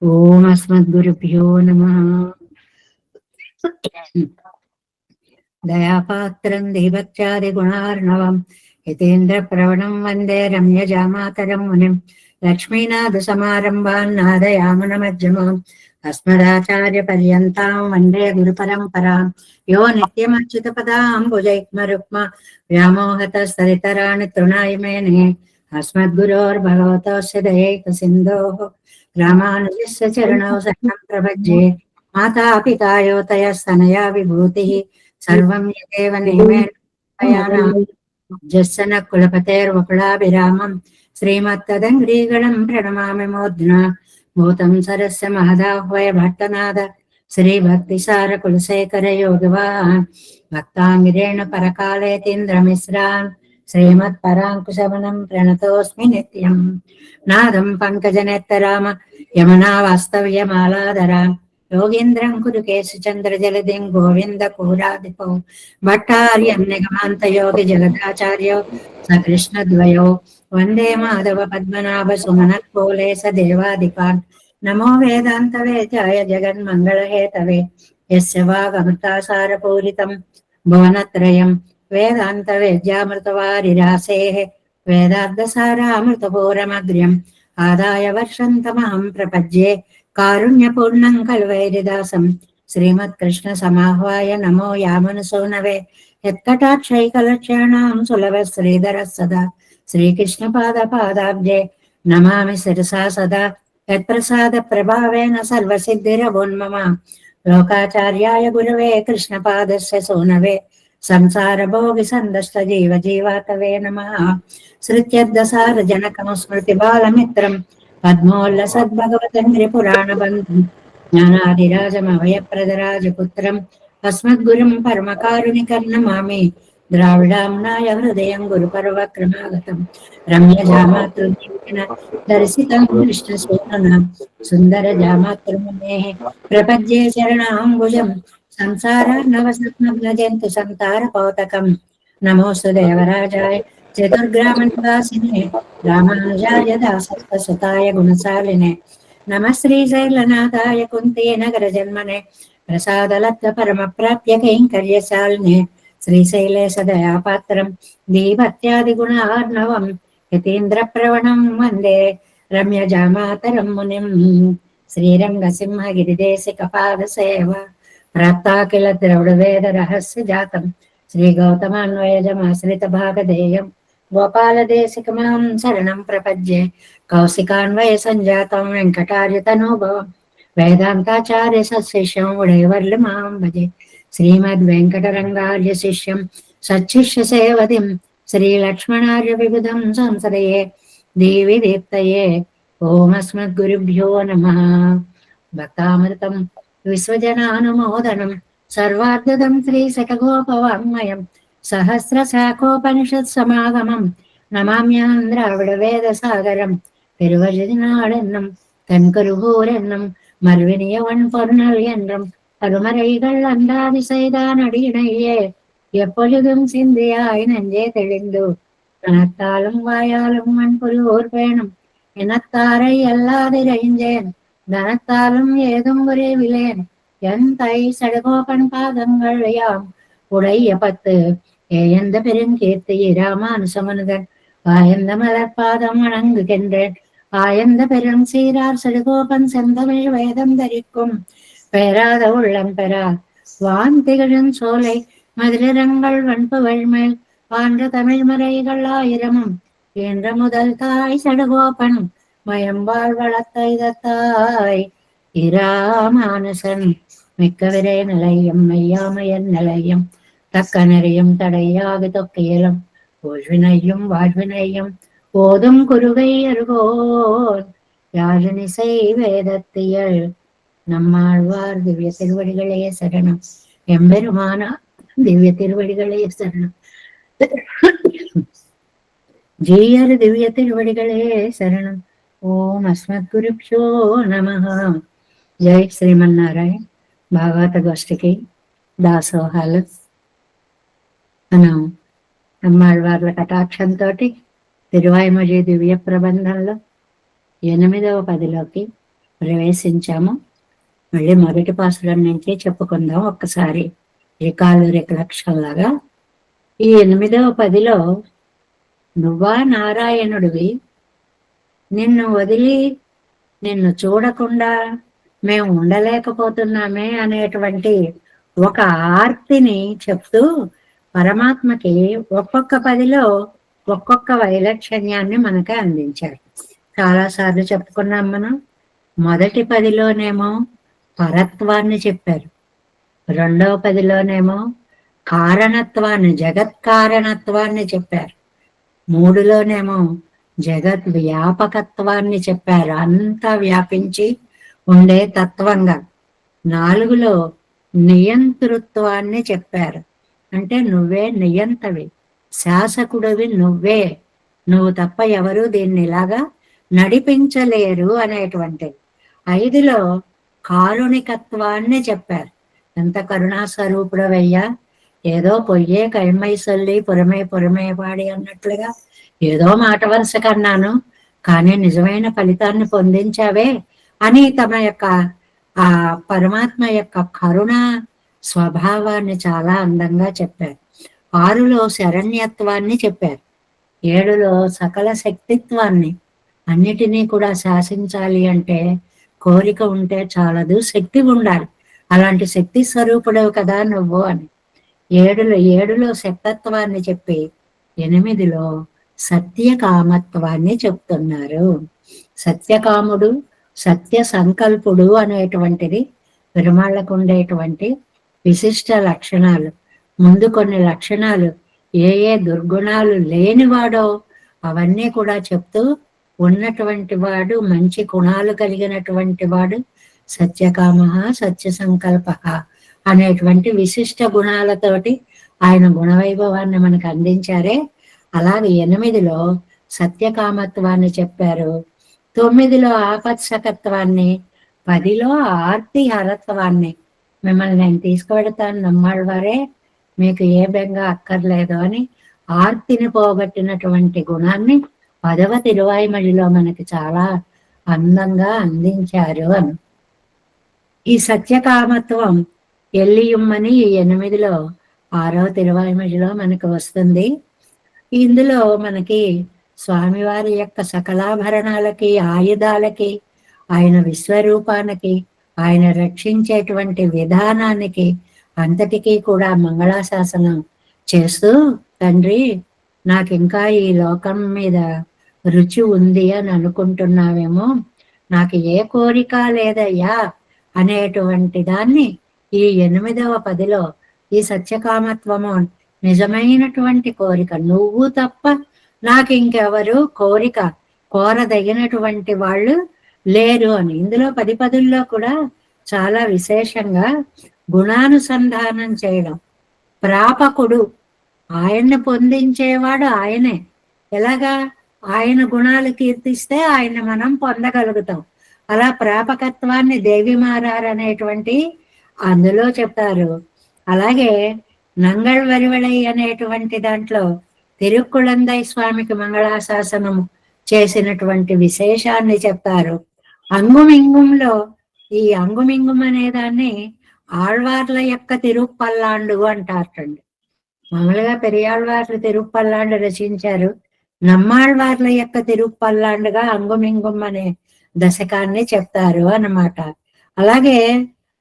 ఓం అస్మద్గురుభ్యో నమః. దయాపాత్రం దీభక్త్యాది గుణార్ణవం యతీంద్ర ప్రవణం వందే రమ్యజామాతరం మునిం లక్ష్మీనాథ సమారంభాన్ నాదయామున మధ్యమాం అస్మదాచార్య పర్యంతాం వందే గురు పరంపరాం యో నిత్యమచ్యుత పదాంబుజైక్మరుక్మ వ్యామోహత సరితరాణి తృణాయ మేనే అస్మద్గురోర్భగవతోస్య దయైక సింధోః రామానుజస్య చరణౌ శరణం ప్రపద్యే మాతా పితా యోతయస్తనయా విభూతిః సర్వం యదేవ నియమేన జస్సన కులపతేర్వకులాభిరామం శ్రీమత్తదంగ్రీగణం ప్రణమామి మూర్ధ్నా భూతం సరస్య మహదాహ్వయ భట్టనాద శ్రీభక్తిసార కులశేఖర యోగివాన్ భక్తాంగిరేణ పరకాలేతీంద్రమిశ్రాన్ శ్రీమత్పరాంకుశవనం ప్రణతోస్మి నిత్యం నాదం పంకజనేత్తరామ యమునా వాస్తవ్యమాలాధరా యోగీంద్రం కురు కేశచంద్ర జలదిం గోవింద కూరాదిపౌ భట్టార్యం నిగమాంత యోగి జగదాచార్యో సకృష్ణద్వయో వందే మాధవ పద్మనాభ సుమనత్పోలేశ దేవాదికాన్ నమో వేదాంత వేదాయ జగన్మంగళహేతవే యస్య వాగమృతాసారపూరితం భువనత్రయం వేదాంత వేద్యామృతవారిరాసేః వేదార్థసారామృతపూరమగ్ర్యం ఆదాయ వర్షంతమహం ప్రపద్యే కారుణ్యపూర్ణం కల్వైరిదాసం శ్రీమత్కృష్ణ సమాహ్వాయ నమో యామనసోనవే యత్కటాక్షైకలక్ష్యాణాం సులభ శ్రీధర సదా శ్రీకృష్ణ పాదాబ్జే నమామి శిరసా సదా యత్ప్రసాద ప్రభావేన సర్వసిద్ధిరవోన్మమ లోకాచార్యాయ గురవే కృష్ణపాదస్య సోనవే సంసార భోగి సందష్ట జీవ జీవాతవే నమః శృత్యద్దసార జనకం స్మృతి బాలమిత్రం పద్మోల్లసద్భగవతంగ్రి పురాణ బంధం జ్ఞానాదిరాజమభయప్రదరాజపుత్రం అస్మద్గురుం పరమకారుణికం నమామి ద్రావిడాంనాయ హృదయం గురుపర్వక్రమాగతం రమ్యజామాతృదీన దర్శితం కృష్ణసూనన సుందర జామాతృమునే ప్రపద్యే చరణాంబుజం సంసారార్ణవసత్మగ్నజంతు సంతార పౌతకం నమోస్తు దేవరాజాయ చతుర్గ్రామనివాసినే రామానుజాయ దాసస్వసుతాయ గుణశాలినే నమ శ్రీశైలనాథాయ కుంతే నగర జన్మనే ప్రసాదలబ్ధ పరమ ప్రాప్య కైంకర్యశాలినే శ్రీశైలేశ దయాపాత్రం దీపత్యాది గుణార్ణవం యతీంద్ర ప్రవణం వందే రమ్యజామాతరం మునిం శ్రీరంగ సింహ గిరిదేశిక పాద సేవ ప్రాప్తాకిల ద్రవిడ వేద రహస్య జాతం శ్రీ గౌతమాన్వయజమాశ్రిత భాగధేయం గోపాలదేశికమహం శరణం ప్రపద్యే కౌశికాన్వయ సంజాతం వెంకటార్యతనోభవం వేదాంతాచార్య సశిష్యం ఉడయవర్లి మాం భజే శ్రీమద్ వెంకటరంగార్య శిష్యం సచ్చిష్య సేవతిం శ్రీలక్ష్మణార్య విబుధం సంసదయే దేవి దీప్తయే ఓమస్మద్గురుభ్యో నమః. భక్తామృతం విశ్వజనానుమోదనం సర్వార్థదం శ్రీశతగోపవాङ्మయం సహస్రశాఖోపనిషత్ సమాగమం నమామ్యహం ద్రావిడ వేద సాగరం திருவழுதினாடென்னும் தென்கருகூரென்னும் மறுவினியவன் பொருணல் என்றும் அருமறைகள் அண்டாதி செய்தான் அடியினையே எப்பொழுதும் சிந்தியாய் நெஞ்சே தெளிந்து கனத்தாலும் வாயாலும் மண்புரிவோர் பேணும் இனத்தாரை எல்லாதிரைஞ்சேன் தனத்தாலும் ஏதும் விரைவிலேன் என் தை சடகோபன் பாதங்கள் யாம் உடைய பத்து ஏயந்த பெருங்கீர்த்தி ராமானுசமனுதன் ஆயந்த மலர்பாதம் வணங்குகின்றேன் ஆயந்த பெரும் சீரார் சடுகோபன் செந்தமிழ் வேதம் தரிக்கும் பெறாத உள்ளம் பெறா வான் திகழும் சோலை மதுரங்கள் வன்புகழ் மேல் பாண்ட தமிழ் மறைகள் ஆயிரமும் என்ற முதல் தாய் சடுகோபன் மயம்பாள் வளர்த்தாய் இராமானுசன் மிக்க விரை நிலையம் மெய்யாமையன் நிலையம் தக்க நிறையும் தடையாக தொக்கையிலும் ஓழ்வினையும் வாழ்வினையும் ஓதும் குருவை அருகோன் யாழினிசை வேதத்தியல் நம்மாழ்வார் திவ்ய திருவடிகளே சரணம். எம்பெருமானா திவ்ய திருவடிகளே சரணம். ஜீயர் திவ்ய திருவடிகளே சரணம். ఓం అస్మద్గురుభ్యో నమః. జై శ్రీమన్నారాయణ. భాగవత గోష్ఠికి దాసోహాలు. మనం అమ్మాళ్ళవార్ల కటాక్షంతో తిరువాయిమొഴി దివ్య ప్రబంధంలో 8వ పదిలోకి ప్రవేశించాము. మళ్ళీ మొదటి పాసురం నుంచి చెప్పుకుందాం ఒక్కసారి రికాలు రికలక్షన్లాగా. ఈ 8వ పదిలో నువ్వా నారాయణుడివి, నిన్ను వదిలి నిన్ను చూడకుండా మేము ఉండలేకపోతున్నామే అనేటువంటి ఒక ఆర్తిని చెప్తూ పరమాత్మకి ఒక్కొక్క పదిలో ఒక్కొక్క వైలక్షణ్యాన్ని మనకి అందించారు. చాలాసార్లు చెప్పుకున్నాం మనం. మొదటి పదిలోనేమో పరత్వాన్ని చెప్పారు, రెండవ పదిలోనేమో కారణత్వాన్ని, జగత్ కారణత్వాన్ని చెప్పారు, మూడులోనేమో జగత్ వ్యాపకత్వాన్ని చెప్పారు, అంతా వ్యాపించి ఉండే తత్వంగా. నాలుగులో నియంతృత్వాన్ని చెప్పారు, అంటే నువ్వే నియంతవి, శాసకుడివి నువ్వే, నువ్వు తప్ప ఎవరు దీన్ని ఇలాగా నడిపించలేరు అనేటువంటిది. 5లో కారుణికత్వాన్ని చెప్పారు. ఎంత కరుణా స్వరూపుడవయ్యా, ఏదో పొయ్యే కైమై సొల్లి పురమే పురమే పాడి అన్నట్లుగా ఏదో మాట వరుస కన్నాను, కానీ నిజమైన ఫలితాన్ని పొందించావే అని తమ యొక్క ఆ పరమాత్మ యొక్క కరుణ స్వభావాన్ని చాలా అందంగా చెప్పారు. 6లో శరణ్యత్వాన్ని చెప్పారు. 7లో సకల శక్తిత్వాన్ని, అన్నిటినీ కూడా శాసించాలి అంటే కోరిక ఉంటే చాలదు, శక్తి ఉండాలి, అలాంటి శక్తి స్వరూపుడవు కదా నువ్వు అని. 7లో శక్తత్వాన్ని చెప్పి 8లో సత్యకామత్వాన్ని చెప్తున్నారు. సత్యకాముడు, సత్య సంకల్పుడు అనేటువంటిది పెరుమాళ్లకు ఉండేటువంటి విశిష్ట లక్షణాలు. ముందు కొన్ని లక్షణాలు, ఏ ఏ దుర్గుణాలు లేనివాడో అవన్నీ కూడా చెప్తూ ఉన్నటువంటి వాడు, మంచి గుణాలు కలిగినటువంటి వాడు సత్యకామ సత్య సంకల్ప అనేటువంటి విశిష్ట గుణాలతోటి ఆయన గుణవైభవాన్ని మనకు అందించారే. అలాగే 8లో సత్యకామత్వాన్ని చెప్పారు, 9లో ఆపత్సకత్వాన్ని, 10లో ఆర్తి హరత్వాన్ని. మిమ్మల్ని నేను తీసుకువెడతాను నమ్మాళ్ళవారే, మీకు ఏ బెంగ అక్కర్లేదు అని ఆర్తిని పోగొట్టినటువంటి గుణాన్ని 10వ తిరువాయిమడిలో మనకి చాలా అందంగా అందించారు అని. ఈ సత్యకామత్వం ఎల్లియుమ్మని ఈ 8లో 6వ తిరువాయిమడిలో మనకు వస్తుంది. ఇందులో మనకి స్వామివారి యొక్క సకలాభరణాలకి, ఆయుధాలకి, ఆయన విశ్వరూపానికి, ఆయన రక్షించేటువంటి విధానానికి అంతటికీ కూడా మంగళాశాసనం చేస్తూ, తండ్రి నాకు ఇంకా ఈ లోకం మీద రుచి ఉంది అని అనుకుంటున్నావేమో, నాకు ఏ కోరిక లేదయ్యా అనేటువంటి దాన్ని ఈ 8వ పదిలో ఈ సత్యకామత్వము నిజమైనటువంటి కోరిక, నువ్వు తప్ప నాకు ఇంకెవరు కోరిక కోరదగినటువంటి వాళ్ళు లేరు అని. ఇందులో 10 పదుల్లో కూడా చాలా విశేషంగా గుణానుసంధానం చేయడం. ప్రాపకుడు, ఆయన్ని పొందించేవాడు ఆయనే. ఎలాగా? ఆయన గుణాలు కీర్తిస్తే ఆయన మనం పొందగలుగుతాం. అలా ప్రాపకత్వాన్ని దేవిమారారనేటువంటి అందులో చెప్తారు. అలాగే నంగళ్ వరివళై అనేటువంటి దాంట్లో తిరుక్కుళందై స్వామికి మంగళాశాసనం చేసినటువంటి విశేషాన్ని చెప్తారు. అంగుమింగుంలో ఈ అంగుమింగుం అనే దాన్ని ఆళ్వార్ల యొక్క తిరుప్పల్లాండు అంటారటండి. మామూలుగా పెరియాళ్వార్లు తిరుప్పల్లాండు రచించారు, నమ్మాళ్వార్ల యొక్క తిరుప్పల్లాండుగా అంగుమింగుం అనే దశకాన్ని చెప్తారు అన్నమాట. అలాగే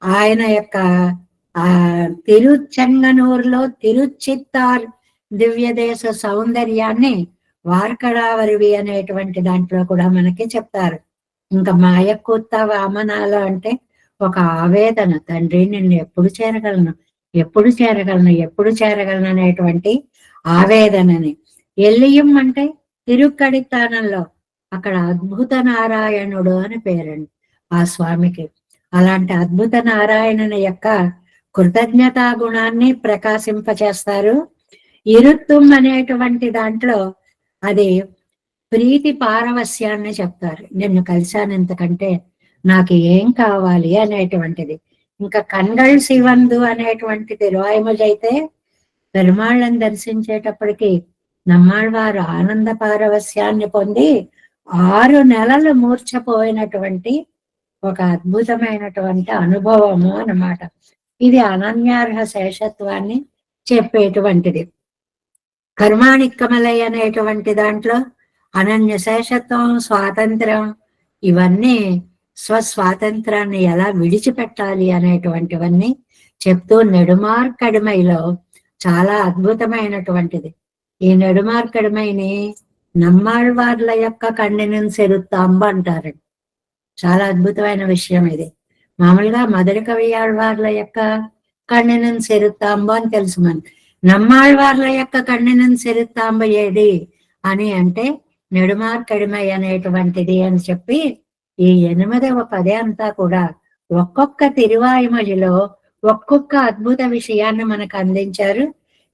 ఆయన యొక్క తిరుచెంగనూరులో తిరుచిత్తార్ దివ్యదేశ సౌందర్యాన్ని వార్కడావరివి అనేటువంటి దాంట్లో కూడా మనకి చెప్తారు. ఇంకా మాయకూత్త వామనాలు అంటే ఒక ఆవేదన, తండ్రి నిన్ను ఎప్పుడు చేరగలను, ఎప్పుడు చేరగలను, ఎప్పుడు చేరగలను అనేటువంటి ఆవేదనని. ఎల్లియం అంటే తిరుక్కడితానంలో అక్కడ అద్భుత నారాయణుడు అని పేరండి ఆ స్వామికి. అలాంటి అద్భుత నారాయణుని యొక్క కృతజ్ఞతా గుణాన్ని ప్రకాశింపచేస్తారు. ఇరుత్తుం అనేటువంటి దాంట్లో అది ప్రీతి పారవస్యాన్ని చెప్తారు. నిన్ను కలిశాను, ఇంతకంటే నాకు ఏం కావాలి అనేటువంటిది. ఇంకా కన్గళ్ శివందు అనేటువంటి తిరువాయిమొഴി అయితే పెరుమాళ్ళని దర్శించేటప్పటికి నమ్మాళ్వారు ఆనంద పారవస్యాన్ని పొంది 6 నెలలు మూర్ఛపోయినటువంటి ఒక అద్భుతమైనటువంటి అనుభవము అన్నమాట. ఇది అనన్యార్హ శేషత్వాన్ని చెప్పేటువంటిది. కర్మాణిక్కమలై అనేటువంటి దాంట్లో అనన్య శేషత్వం, స్వాతంత్రం, ఇవన్నీ స్వస్వాతంత్రాన్ని ఎలా విడిచిపెట్టాలి అనేటువంటివన్నీ చెప్తూ నెడుమార్కడిమైలో చాలా అద్భుతమైనటువంటిది. ఈ నెడుమార్కడిమైని నమ్మాళ్వార్ల యొక్క కన్నెను సెరుత్తాంబ అంటారు. చాలా అద్భుతమైన విషయం ఇది. మామూలుగా మధుర కవి ఆళ్వార్ల యొక్క కన్నెను సెరుత్తాంబ అని తెలుసు మనకి. నమ్మాళ్వార్ల యొక్క కన్నెను సెరుత్తాంబ ఏది అని అంటే నెడుమార్కడిమై అనేటువంటిది అని చెప్పి ఈ 8వ పదే అంతా కూడా ఒక్కొక్క తిరువాయిమొழிలో ఒక్కొక్క అద్భుత విషయాన్ని మనకు అందించారు.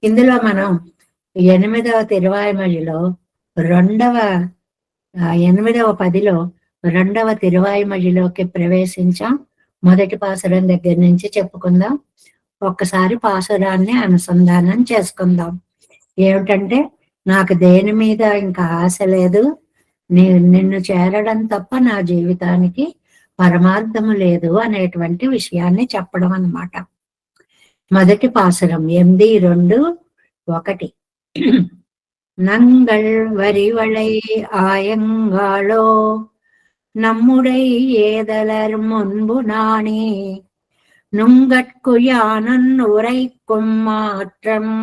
ఇందులో మనం 8వ తిరువాయిమొழிలో 8వ పదిలో 2వ తిరువాయిమొழிలోకి ప్రవేశించాం. మొదటి పాసురం దగ్గర నుంచి చెప్పుకుందాం. ఒక్కసారి పాసురాన్ని అనుసంధానం చేసుకుందాం. ఏమిటంటే, నాకు దేని మీద ఇంకా ఆశ లేదు, నిన్ను చేరడం తప్ప నా జీవితానికి పరమార్థము లేదు అనేటువంటి విషయాన్ని చెప్పడం అన్నమాట. మొదటి పాసురం 8:2:1. நங்கள் வரிவளை ஆயங்காளோ நம்முடை ஏதலர் முன்பு நானே நுங்கட்கு யானன் உரைக்கும் மாற்றம்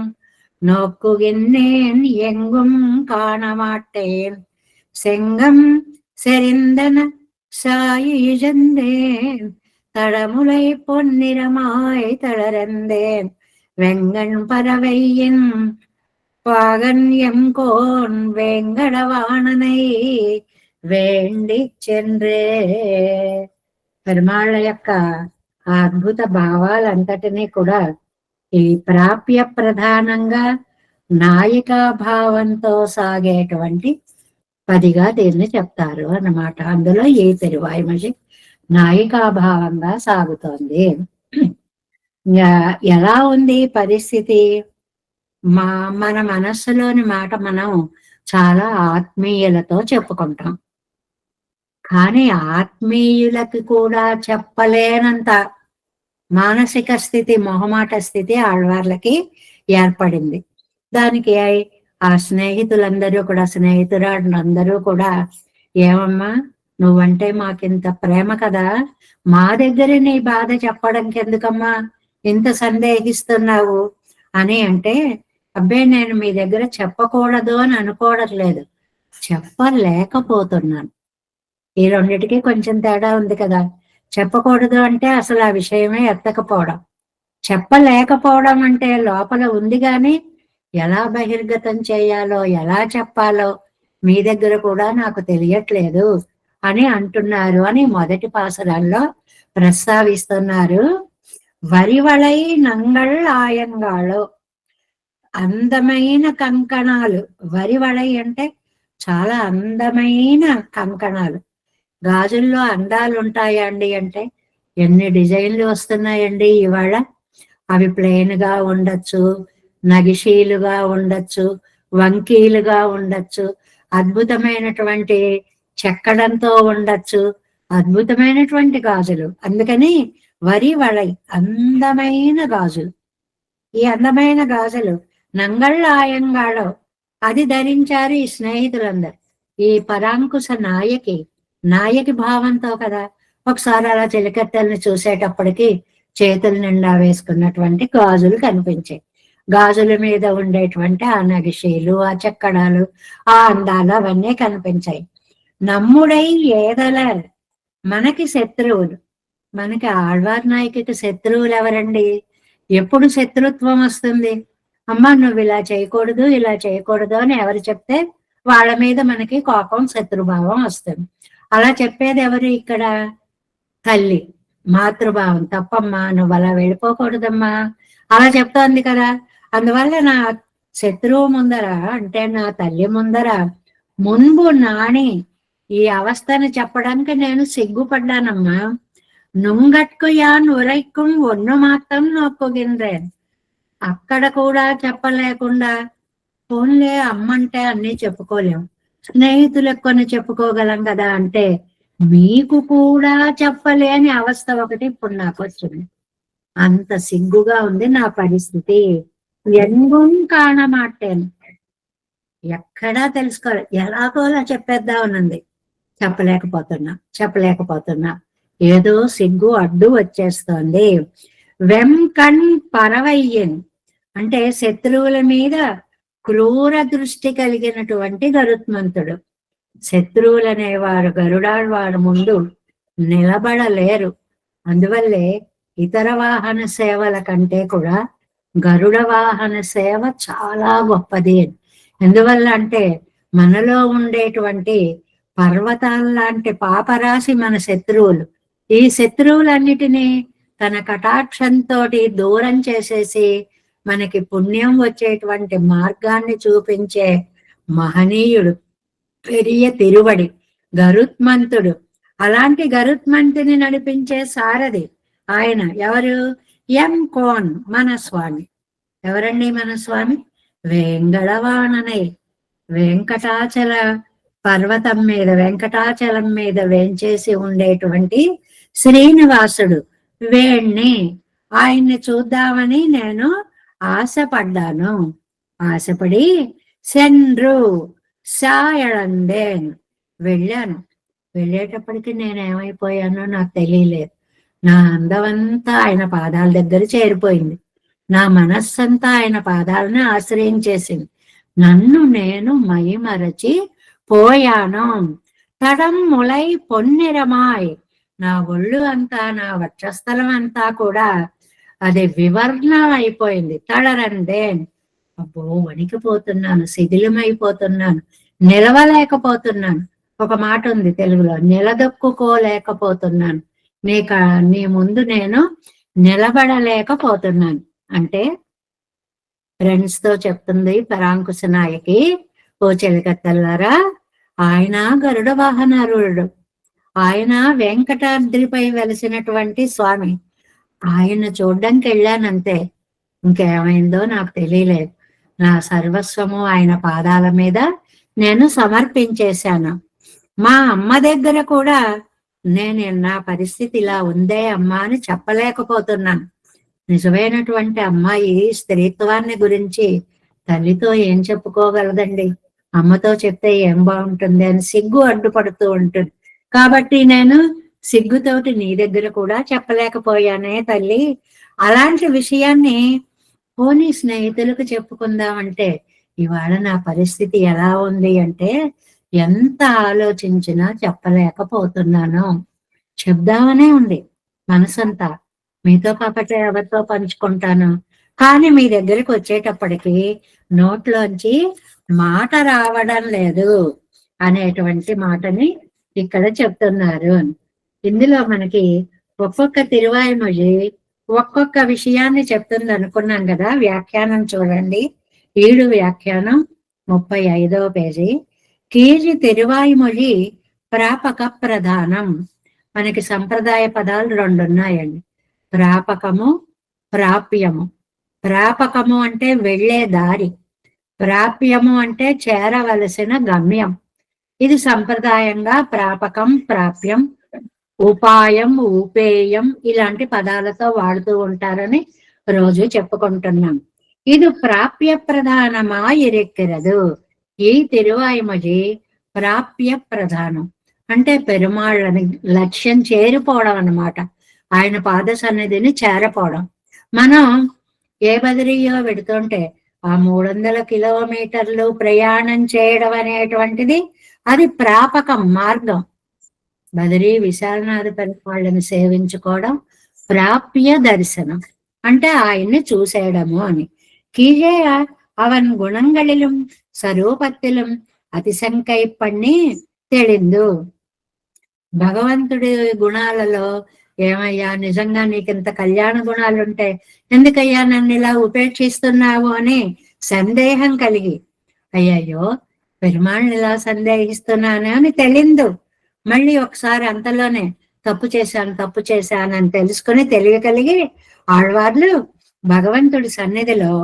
நோக்குகின்றேன் எங்கும் காணமாட்டேன் செங்கம் செறிந்தன சாயிழந்தேன் தடமுலை பொன்னிறமாய் தளர்ந்தேன் வெங்கண் பறவையின் பாகன் எங்கோன் వెంగడవాణనై వేండి చెండ్రే. పెరుమాళ్ళ యొక్క ఆ అద్భుత భావాలంతటినీ కూడా ఈ ప్రాప్య ప్రధానంగా నాయికా భావంతో సాగేటువంటి పదిగా దీన్ని చెప్తారు అన్నమాట. అందులో ఈ తిరువాయిమొഴి నాయికా భావంగా సాగుతోంది. ఎలా ఉంది పరిస్థితి? మన మనస్సులోని మాట మనం చాలా ఆత్మీయులతో చెప్పుకుంటాం. కానీ ఆత్మీయులకి కూడా చెప్పలేనంత మానసిక స్థితి, మొహమాట స్థితి ఆళ్వార్లకి ఏర్పడింది. దానికి ఆ స్నేహితులందరూ కూడా, స్నేహితురాళ్ళందరూ కూడా, ఏమమ్మా నువ్వంటే మాకింత ప్రేమ కదా, మా దగ్గర నీ బాధ చెప్పడానికి ఎందుకమ్మా ఇంత సందేహిస్తున్నావు అని అంటే, అబ్బే నేను మీ దగ్గర చెప్పకూడదు అని అనుకోవడం లేదు, చెప్పలేకపోతున్నాను. ఈ రెండిటికి కొంచెం తేడా ఉంది కదా. చెప్పకూడదు అంటే అసలు ఆ విషయమే ఎత్తకపోవడం, చెప్పలేకపోవడం అంటే లోపల ఉంది కానీ ఎలా బహిర్గతం చేయాలో, ఎలా చెప్పాలో మీ దగ్గర కూడా నాకు తెలియట్లేదు అని అంటున్నారు అని మొదటి పాసురాల్లో ప్రస్తావిస్తున్నారు. వరివళై నంగళ్ ఆయంగాళో, అందమైన కంకణాలు. వరివళై అంటే చాలా అందమైన కంకణాలు. గాజుల్లో అందాలు ఉంటాయండి అంటే ఎన్ని డిజైన్లు వస్తున్నాయండి ఇవాళ. అవి ప్లెయిన్ గా ఉండొచ్చు, నగిషీలుగా ఉండొచ్చు, వంకీలుగా ఉండొచ్చు, అద్భుతమైనటువంటి చెక్కడంతో ఉండొచ్చు, అద్భుతమైనటువంటి గాజులు. అందుకని వరివళై అందమైన గాజులు. ఈ అందమైన గాజులు నంగళ్ళ ఆయంగాళో అది ధరించారు ఈ స్నేహితులందరూ. ఈ పరాంకుశ నాయకి భావంతో కదా. ఒకసారి అలా చెలికత్తెల్ని చూసేటప్పటికి చేతుల నిండా వేసుకున్నటువంటి గాజులు కనిపించాయి. గాజుల మీద ఉండేటువంటి ఆ నగిషీలు, ఆ చెక్కడాలు, ఆ అందాలు అవన్నీ కనిపించాయి. నమ్ముడై ఏదల, మనకి శత్రువులు. మనకి ఆళ్వార్ నాయకుకి శత్రువులు ఎవరండి? ఎప్పుడు శత్రుత్వం వస్తుంది? అమ్మా నువ్వు ఇలా చేయకూడదు, ఇలా చేయకూడదు అని ఎవరు చెప్తే వాళ్ళ మీద మనకి కోపం, శత్రుభావం వస్తుంది. అలా చెప్పేది ఎవరు ఇక్కడ? తల్లి, మాతృభావం. తప్పమ్మా, నువ్వు అలా వెళ్ళిపోకూడదమ్మా అలా చెప్తోంది కదా. అందువల్ల నా శత్రువు ముందర, అంటే నా తల్లి ముందర మున్బు నాని ఈ అవస్థను చెప్పడానికి నేను సిగ్గుపడ్డానమ్మా. నుంగట్కు యాన్ ఉరైక్కుం ఒన్ను మాత్రం నొక్కుగిండ్రేన్. అక్కడ కూడా చెప్పలేకుండా, ఫోన్లే అమ్మంటే అన్ని చెప్పుకోలేం, స్నేహితులకు కొన్ని చెప్పుకోగలం కదా అంటే మీకు కూడా చెప్పలేని అవస్థ ఒకటి ఇప్పుడు నాకు వచ్చింది. అంత సిగ్గుగా ఉంది నా పరిస్థితి. ఎంగుం కానమాటేను. ఎక్కడా తెలుసుకోవాలి, ఎలాగోలా చెప్పేద్దామనుంది. చెప్పలేకపోతున్నా. ఏదో సిగ్గు అడ్డు వచ్చేస్తోంది. వెంకణ్ పరవయ్యన్ అంటే శత్రువుల మీద క్రూర దృష్టి కలిగినటువంటి గరుత్మంతుడు. శత్రువులనేవారు గరుడాళ్వాడు ముందు నిలబడలేరు. అందువల్లే ఇతర వాహన సేవల కంటే కూడా గరుడ వాహన సేవ చాలా గొప్పది. ఎందువల్ల అంటే మనలో ఉండేటువంటి పర్వతాల లాంటి పాపరాశి మన శత్రువులు. ఈ శత్రువులన్నిటినీ తన కటాక్షంతో దూరం చేసేసి మనకి పుణ్యం వచ్చేటువంటి మార్గాన్ని చూపించే మహనీయుడు పెరియ తిరువడి గరుత్మంతుడు. అలాంటి గరుత్మంతుని నడిపించే సారథి ఆయన ఎవరు? ఎం కోన్ మన స్వామి. ఎవరండి మన స్వామి? వేంగళవాణనై వెంకటాచల పర్వతం మీద వెంకటాచలం మీద వేంచేసి ఉండేటువంటి శ్రీనివాసుడు. వేణ్ణి ఆయన్ని చూద్దామని నేను ఆశపడ్డాను. ఆశపడి సెండ్రు సాయడందేన్ వెళ్ళాను. వెళ్ళేటప్పటికి నేనేమైపోయానో నాకు తెలియలేదు. నా అందమంతా ఆయన పాదాల దగ్గర చేరిపోయింది. నా మనస్సంతా ఆయన పాదాలను ఆశ్రయించేసింది. నన్ను నేను మైమరచి పోయాను. తడం ములై పొన్నిరమాయ్ నా ఒళ్ళు అంతా, నా వక్షస్థలం అంతా కూడా అది వివర్ణం అయిపోయింది. తడరందేన్ అబ్బో వణికిపోతున్నాను, శిథిలమైపోతున్నాను, నిలవలేకపోతున్నాను. ఒక మాట ఉంది తెలుగులో, నిలదొక్కుకోలేకపోతున్నాను. నీ ముందు నేను నిలబడలేకపోతున్నాను అంటే ఫ్రెండ్స్ తో చెప్తుంది పరాంకుశ నాయకి. ఓ చెలికత్తెల్లారా, ఆయన గరుడ వాహనారుడు, ఆయన వెంకటాద్రిపై వెలిసినటువంటి స్వామి. ఆయన చూడ్డానికి వెళ్ళానంతే, ఇంకేమైందో నాకు తెలియలేదు. నా సర్వస్వము ఆయన పాదాల మీద నేను సమర్పించేశాను. మా అమ్మ దగ్గర కూడా నేను నా పరిస్థితి ఇలా ఉందే అమ్మా అని చెప్పలేకపోతున్నాను. నిజమైనటువంటి అమ్మాయి స్త్రీత్వాన్ని గురించి తల్లితో ఏం చెప్పుకోగలదండి? అమ్మతో చెప్తే ఏం బాగుంటుంది అని సిగ్గు అడ్డుపడుతూ ఉంటుంది. కాబట్టి నేను సిగ్గుతోటి నీ దగ్గర కూడా చెప్పలేకపోయానే తల్లి. అలాంటి విషయాన్ని పోనీ స్నేహితులకు చెప్పుకుందామంటే ఇవాళ నా పరిస్థితి ఎలా ఉంది అంటే ఎంత ఆలోచించినా చెప్పలేకపోతున్నాను. చెప్దామనే ఉంది మనసంతా, మీతో కాకపోతే ఎవరితో పంచుకుంటాను. కానీ మీ దగ్గరికి వచ్చేటప్పటికి నోట్లోంచి మాట రావడం లేదు అనేటువంటి మాటని ఇక్కడ చెప్తున్నారు. ఇందులో మనకి ఒక్కొక్క తిరువాయిమొഴി ఒక్కొక్క విషయాన్ని చెప్తుంది అనుకున్నాం కదా. వ్యాఖ్యానం చూడండి, 7 వ్యాఖ్యానం 35వ పేజీ. కీజి తిరువాయిమొഴി ప్రాపక ప్రధానం. మనకి సంప్రదాయ పదాలు 2 ఉన్నాయండి, ప్రాపకము, ప్రాప్యము. ప్రాపకము అంటే వెళ్ళే దారి, ప్రాప్యము అంటే చేరవలసిన గమ్యం. ఇది సంప్రదాయంగా ప్రాపకం, ప్రాప్యం, ఉపాయం, ఉపేయం ఇలాంటి పదాలతో వాడుతూ ఉంటారని రోజు చెప్పుకుంటున్నాం. ఇది ప్రాప్య ప్రధానమా ఇరెక్కిరదు. ఈ తిరువాయిమొഴി ప్రాప్య ప్రధానం అంటే పెరుమాళ్ళని లక్ష్యం చేరిపోవడం అన్నమాట. ఆయన పాద సన్నిధిని చేరపోవడం. మనం ఏ బదిరియో పెడుతుంటే ఆ 300 కిలోమీటర్లు ప్రయాణం చేయడం అనేటువంటిది అది ప్రాపకం, మార్గం. బదిరీ విశాలనాథ పెరుమాళ్ళని సేవించుకోవడం ప్రాప్య దర్శనం అంటే ఆయన్ని చూసేయడము అని. కీజే అవన్ గుణంగళిലും స్వరూపత్తిലും అతిశంకై పణ్ణి తెలిందు. భగవంతుడి గుణాలలో ఏమయ్యా నిజంగా నీకింత కళ్యాణ గుణాలు ఉంటే ఎందుకయ్యా నన్ను ఇలా ఉపేక్షిస్తున్నావు అని సందేహం కలిగి, అయ్యయ్యో పెరుమాళ్ళని ఇలా సందేహిస్తున్నాను అని తెలియదు. మళ్ళీ ఒకసారి అంతలోనే తప్పు చేశానని తెలుసుకుని తెలియగలిగి ఆళ్వార్లు భగవంతుడి సన్నిధిలో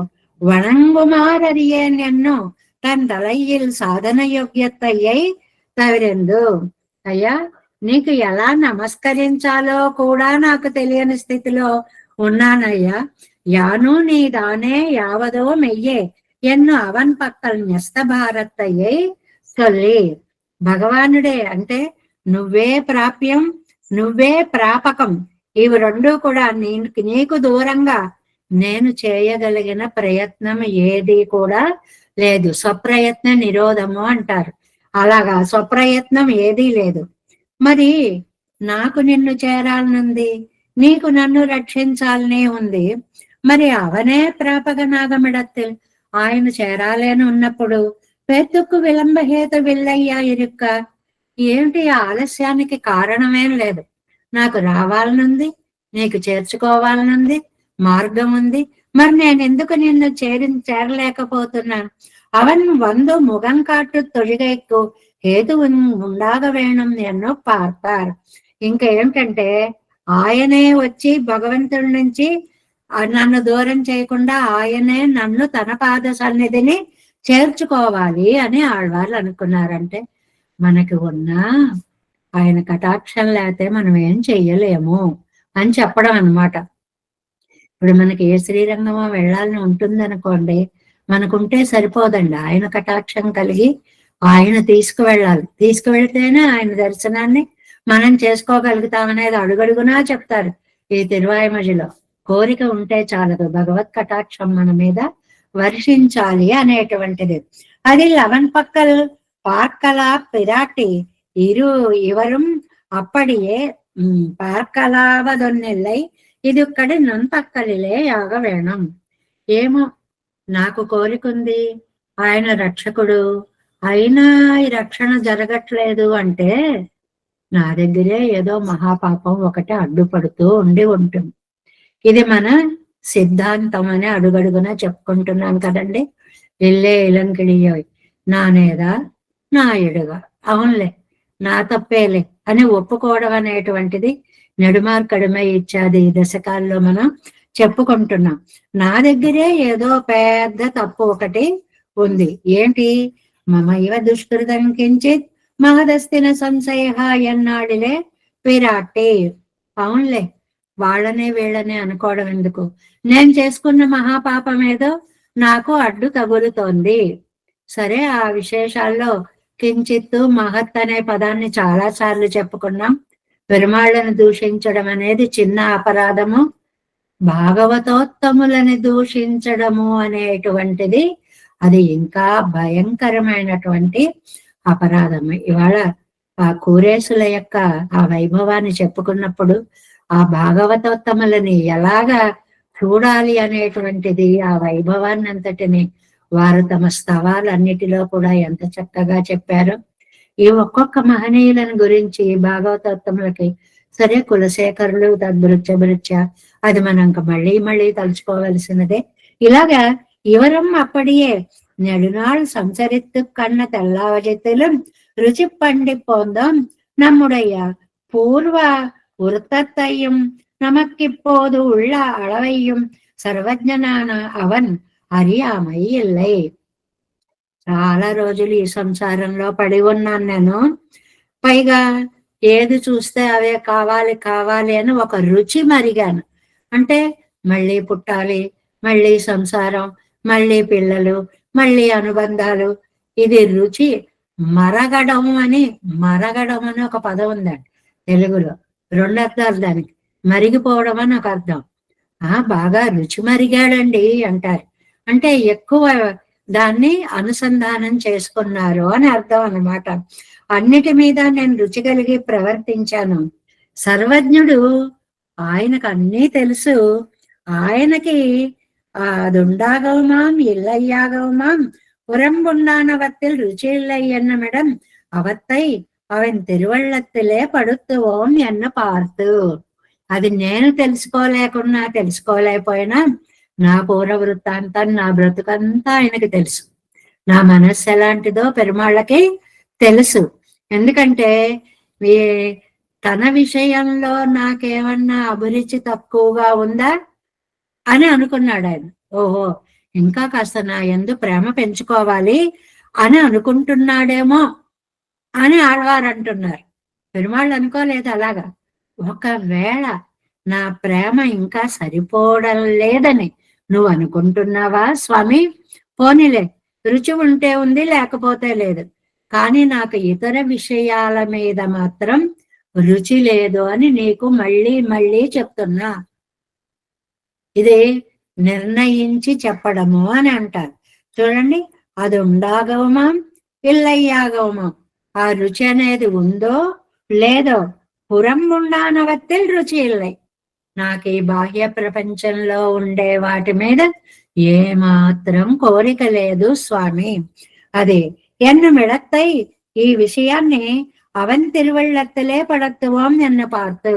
వణంగుమారరియను తన తలయ్యిల్ సాధన యోగ్యతయ్యై తవిరెందు. అయ్యా నీకు ఎలా నమస్కరించాలో కూడా నాకు తెలియని స్థితిలో ఉన్నానయ్యా. యాను నీ దానే యావదో మెయ్యే ఎన్ను అవన్ పక్కల్ న్యస్త భారతయ్యే సొల్లి. భగవానుడే అంటే నువ్వే ప్రాప్యం, నువ్వే ప్రాపకం. ఇవి రెండు కూడా నీకు దూరంగా నేను చేయగలిగిన ప్రయత్నం ఏది కూడా లేదు. స్వప్రయత్న నిరోధము అంటారు. అలాగా స్వప్రయత్నం ఏదీ లేదు. మరి నాకు నిన్ను చేరాలనుంది, నీకు నన్ను రక్షించాలనే ఉంది. మరి అవనే ప్రాపక నాగమిడத்தில் ఆయన చేరాలని ఉన్నప్పుడు పెద్దుకు విలంబహేత విల్లయ్యా ఇరుక్క. ఏమిటి ఆలస్యానికి కారణమేం లేదు. నాకు రావాలనుంది, నీకు చేర్చుకోవాలనుంది, మార్గం ఉంది. మరి నేను ఎందుకు నిన్ను చేరలేకపోతున్నాను? అవన్ వందు ముఖం కాటు తొழிகைக்கு హేతు ఉండాగ వేణం ఎన్నో పార్పారు. ఇంకా ఏమిటంటే ఆయనే వచ్చి భగవంతుడి నుంచి నన్ను దూరం చేయకుండా ఆయనే నన్ను తన పాద సన్నిధిని చేర్చుకోవాలి అని ఆళ్వార్లు అనుకున్నారంటే మనకి ఉన్న ఆయన కటాక్షం లేకపోతే మనం ఏం చెయ్యలేము అని చెప్పడం అన్నమాట. ఇప్పుడు మనకి ఏ శ్రీరంగమో వెళ్ళాలని ఉంటుందనుకోండి, మనకుంటే సరిపోదండి. ఆయన కటాక్షం కలిగి ఆయన తీసుకువెళ్ళాలి. తీసుకువెళ్తేనే ఆయన దర్శనాన్ని మనం చేసుకోగలుగుతామనేది అడుగడుగునా చెప్తారు ఈ తిరువాయిమజిలో. కోరిక ఉంటే చాలదు, భగవత్ కటాక్షం మన మీద వర్షించాలి అనేటువంటిది. అది లవన్ పక్కల్ పార్కల పిరాటి ఇవரும் அப்படியே பார்க்கலாவதொன்னில்லை ఇదిక్కడి నన్పక్కలిలే యాగ వేణం. ఏమో నాకు కోరికుంది, ఆయన రక్షకుడు అయినా ఈ రక్షణ జరగట్లేదు అంటే నా దగ్గరే ఏదో మహాపాపం ఒకటి అడ్డుపడుతూ ఉంటుంది. ఇది మన సిద్ధాంతం అని అడుగడుగున చెప్పుకుంటున్నాం కదండి. ఇల్లే ఇలంకిడియోయ్ నానేదా నా ఎడుగా, అవునులే నా తప్పేలే అని ఒప్పుకోవడం అనేటువంటిది నెడుమార్కడమై ఇత్యాది దశకాల్లో మనం చెప్పుకుంటున్నాం. నా దగ్గరే ఏదో పెద్ద తప్పు ఒకటి ఉంది. ఏంటి? మమ ఇవ దుష్కృతం కించిత్ మహదస్తిన సంశయ ఎన్నాడిలే విరాటే. అవునులే వాళ్ళనే వీళ్ళనే అనుకోవడం ఎందుకు, నేను చేసుకున్న మహాపాపం ఏదో నాకు అడ్డు తగులుతోంది. సరే, ఆ విశేషాల్లో కించిత్తు మహత్ అనే పదాన్ని చాలా సార్లు చెప్పుకున్నాం. పెరుమాళ్ళను దూషించడం అనేది చిన్న అపరాధము, భాగవతోత్తములని దూషించడము అనేటువంటిది అది ఇంకా భయంకరమైనటువంటి అపరాధము. ఇవాళ ఆ కూరేసుల యొక్క ఆ వైభవాన్ని చెప్పుకున్నప్పుడు ఆ భాగవతోత్తములని ఎలాగా చూడాలి అనేటువంటిది, ఆ వైభవాన్ని అంతటిని వారు తమ స్తవాలన్నిటిలో కూడా ఎంత చక్కగా చెప్పారో. ఈ ఒక్కొక్క మహనీయులను గురించి భాగవతోత్తములకి సరే కులశేఖరులు తద్భృత్య అది మనం మళ్ళీ మళ్ళీ తలుచుకోవలసినదే. ఇలాగా ఇవరం అప్పడియే நெடுநாள் சம்சரித்து கண்ண தெல்லாவஜத்திலும் ருச்சி பண்டி போந்தோம் நம்முடைய பூர்வ உருத்தத்தையும் நமக்கிப்போது உள்ள அளவையும் సర్వజ్ఞనాన అవన్ அறியாமை இல்லை. చాలా రోజులు ఈ సంసారంలో పడి ఉన్నాను నేను. పైగా ఏది చూస్తే అవే కావాలి కావాలి అని ఒక రుచి మరిగాను. అంటే మళ్ళీ పుట్టాలి, మళ్ళీ సంసారం, మళ్ళీ పిల్లలు, మళ్ళీ అనుబంధాలు. ఇది రుచి మరగడం అని ఒక పదం ఉందండి తెలుగులో. రెండు అర్థాలు దానికి. మరిగిపోవడం అని ఒక అర్థం. బాగా రుచి మరిగాడండి అంటారు. అంటే ఎక్కువ దాన్ని అనుసంధానం చేసుకున్నారు అని అర్థం అన్నమాట. అన్నిటి మీద నేను రుచి కలిగి ప్రవర్తించాను. సర్వజ్ఞుడు, ఆయనకు అన్నీ తెలుసు. ఆయనకి അതുണ്ടാകവുമാം ഇല്ലയ്യാകവുമാം പുറമ്പുണ്ടാനവത്തിൽ രുചിയില്ലയ്യെന്നമിടം അവത്തൈ അവൻ తిరువళ్ళத்திலே పడుతువోం ఎన్న పార్తు. అది నేను తెలుసుకోలేకపోయినా నా పూర్వ వృత్తాంతం, నా బ్రతుకంతా ఆయనకి తెలుసు. నా మనస్సు ఎలాంటిదో పెరుమాళ్ళకి తెలుసు. ఎందుకంటే తన విషయంలో నాకేమన్నా అభిరుచి తక్కువగా ఉందా అని అనుకున్నాడు ఆయన. ఓహో, ఇంకా కాస్త నా యందు ప్రేమ పెంచుకోవాలి అని అనుకుంటున్నాడేమో అని ఆళ్వారు అంటున్నారు. పెరుమాళ్ళు అనుకోలేదు అలాగా. ఒకవేళ నా ప్రేమ ఇంకా సరిపోవడం లేదని నువ్వు అనుకుంటున్నావా స్వామి? పోనీలే, రుచి ఉంటే ఉంది, లేకపోతే లేదు. కానీ నాకు ఇతర విషయాల మీద మాత్రం రుచి లేదు అని నీకు మళ్ళీ మళ్ళీ చెప్తున్నా. ఇది నిర్ణయించి చెప్పడము అని అంటారు. చూడండి, అది ఉండాగవమం ఇల్లయ్యాగవమం. ఆ రుచి అనేది ఉందో లేదో, పురం ఉండానవత్తిల్ రుచి ఇల్లై. నాకు ఈ బాహ్య ప్రపంచంలో ఉండే వాటి మీద ఏమాత్రం కోరిక లేదు స్వామి. అది ఎన్నమిడత్తై ఈ విషయాన్ని అవన్ తిరువళ్ళత్తలే పడత్తుவோம் ఎన్న పార్తు.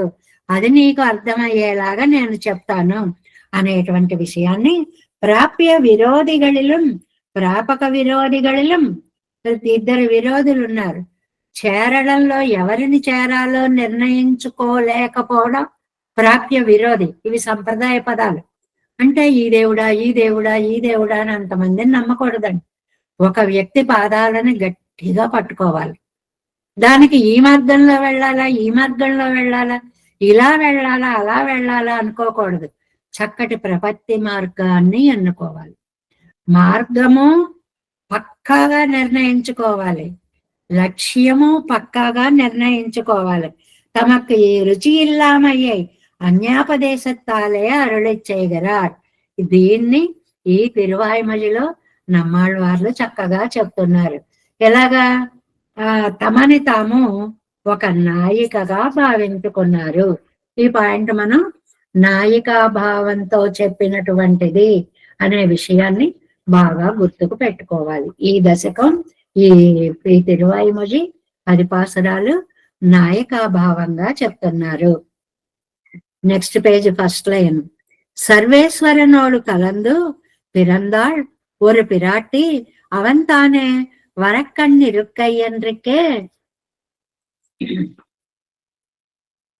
అది నీకు అర్థమయ్యేలాగా నేను చెప్తాను అనేటువంటి విషయాన్ని ప్రాప్య విరోధిகளிலும் ప్రాపక విరోధిகளிலும் ఇద్దరు విరోధులు ఉన్నారు. చేరడంలో ఎవరిని చేరాలో నిర్ణయించుకోలేకపోవడం ప్రాప్య విరోధి. ఇవి సంప్రదాయ పదాలు. అంటే ఈ దేవుడా ఈ దేవుడా ఈ దేవుడా అని అంతమందిని నమ్మకూడదండి. ఒక వ్యక్తి పాదాలను గట్టిగా పట్టుకోవాలి. దానికి ఈ మార్గంలో వెళ్ళాలా, ఈ మార్గంలో వెళ్ళాలా, ఇలా వెళ్ళాలా, అలా వెళ్ళాలా అనుకోకూడదు. చక్కటి ప్రపత్తి మార్గాన్ని ఎన్నుకోవాలి. మార్గము పక్కాగా నిర్ణయించుకోవాలి, లక్ష్యము పక్కాగా నిర్ణయించుకోవాలి. తమకు ఈ రుచి ఇల్లామయ్యే అన్యాపదేశత్తాలే అరుళిచ్చేయగరార్. దీన్ని ఈ తిరువాయిమొழிలో నమ్మాళ్ళవార్లు చక్కగా చెప్తున్నారు. ఎలాగా? తమని తాము ఒక నాయికగా భావించుకున్నారు. ఈ పాయింట్ మనం నాయికా భావంతో చెప్పినటువంటిది అనే విషయాన్ని బాగా గుర్తుకు పెట్టుకోవాలి. ఈ దశకం ఈ తిరువాయిమొഴి 10 పాసురాలు నాయికా భావంగా చెప్తున్నారు. Next page, first line. సర్వేశ్వరనోడు కలందు పిరందాళ్ ஒரு பிராட்டி அவன் தானே வரக்கண் இருக்கையன்றிக்கே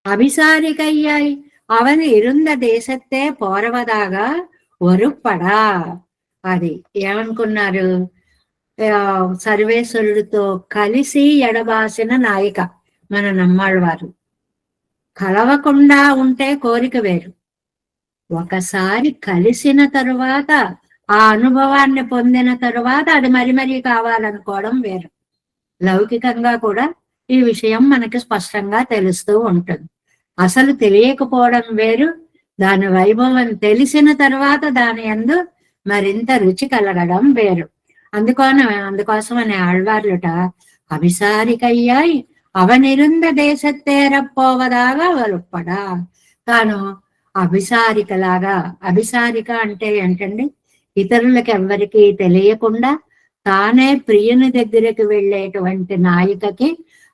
அபிசாரிகையாய் அவன் இருந்த దేశത്തെ పోరవదాగా ఒరుపడా. అది ఏమనుకున్నారు? సర్వేశ్వరుడితో కలిసి ఎడబాసిన నాయిక మన నమ్మాళ్ళవారు. కలవకుండా ఉంటే కోరిక వేరు, ఒకసారి కలిసిన తరువాత ఆ అనుభవాన్ని పొందిన తరువాత అది మరి మరీ కావాలనుకోవడం వేరు. లౌకికంగా కూడా ఈ విషయం మనకి స్పష్టంగా తెలుస్తూ ఉంటుంది. అసలు తెలియకపోవడం వేరు, దాని వైభవం తెలిసిన తర్వాత దాని యందు మరింత రుచి కలగడం వేరు. అందుకోసమని ఆళ్వార్లుట అభిసారికయ్యాయి అవనిరుంద దేశత్తేరపోవదాగా వలుపడా. తాను అభిసారికలాగా, అభిసారిక అంటే ఏంటండి? ఇతరులకు ఎవ్వరికీ తెలియకుండా తానే ప్రియుని దగ్గరికి వెళ్ళేటువంటి నాయికకి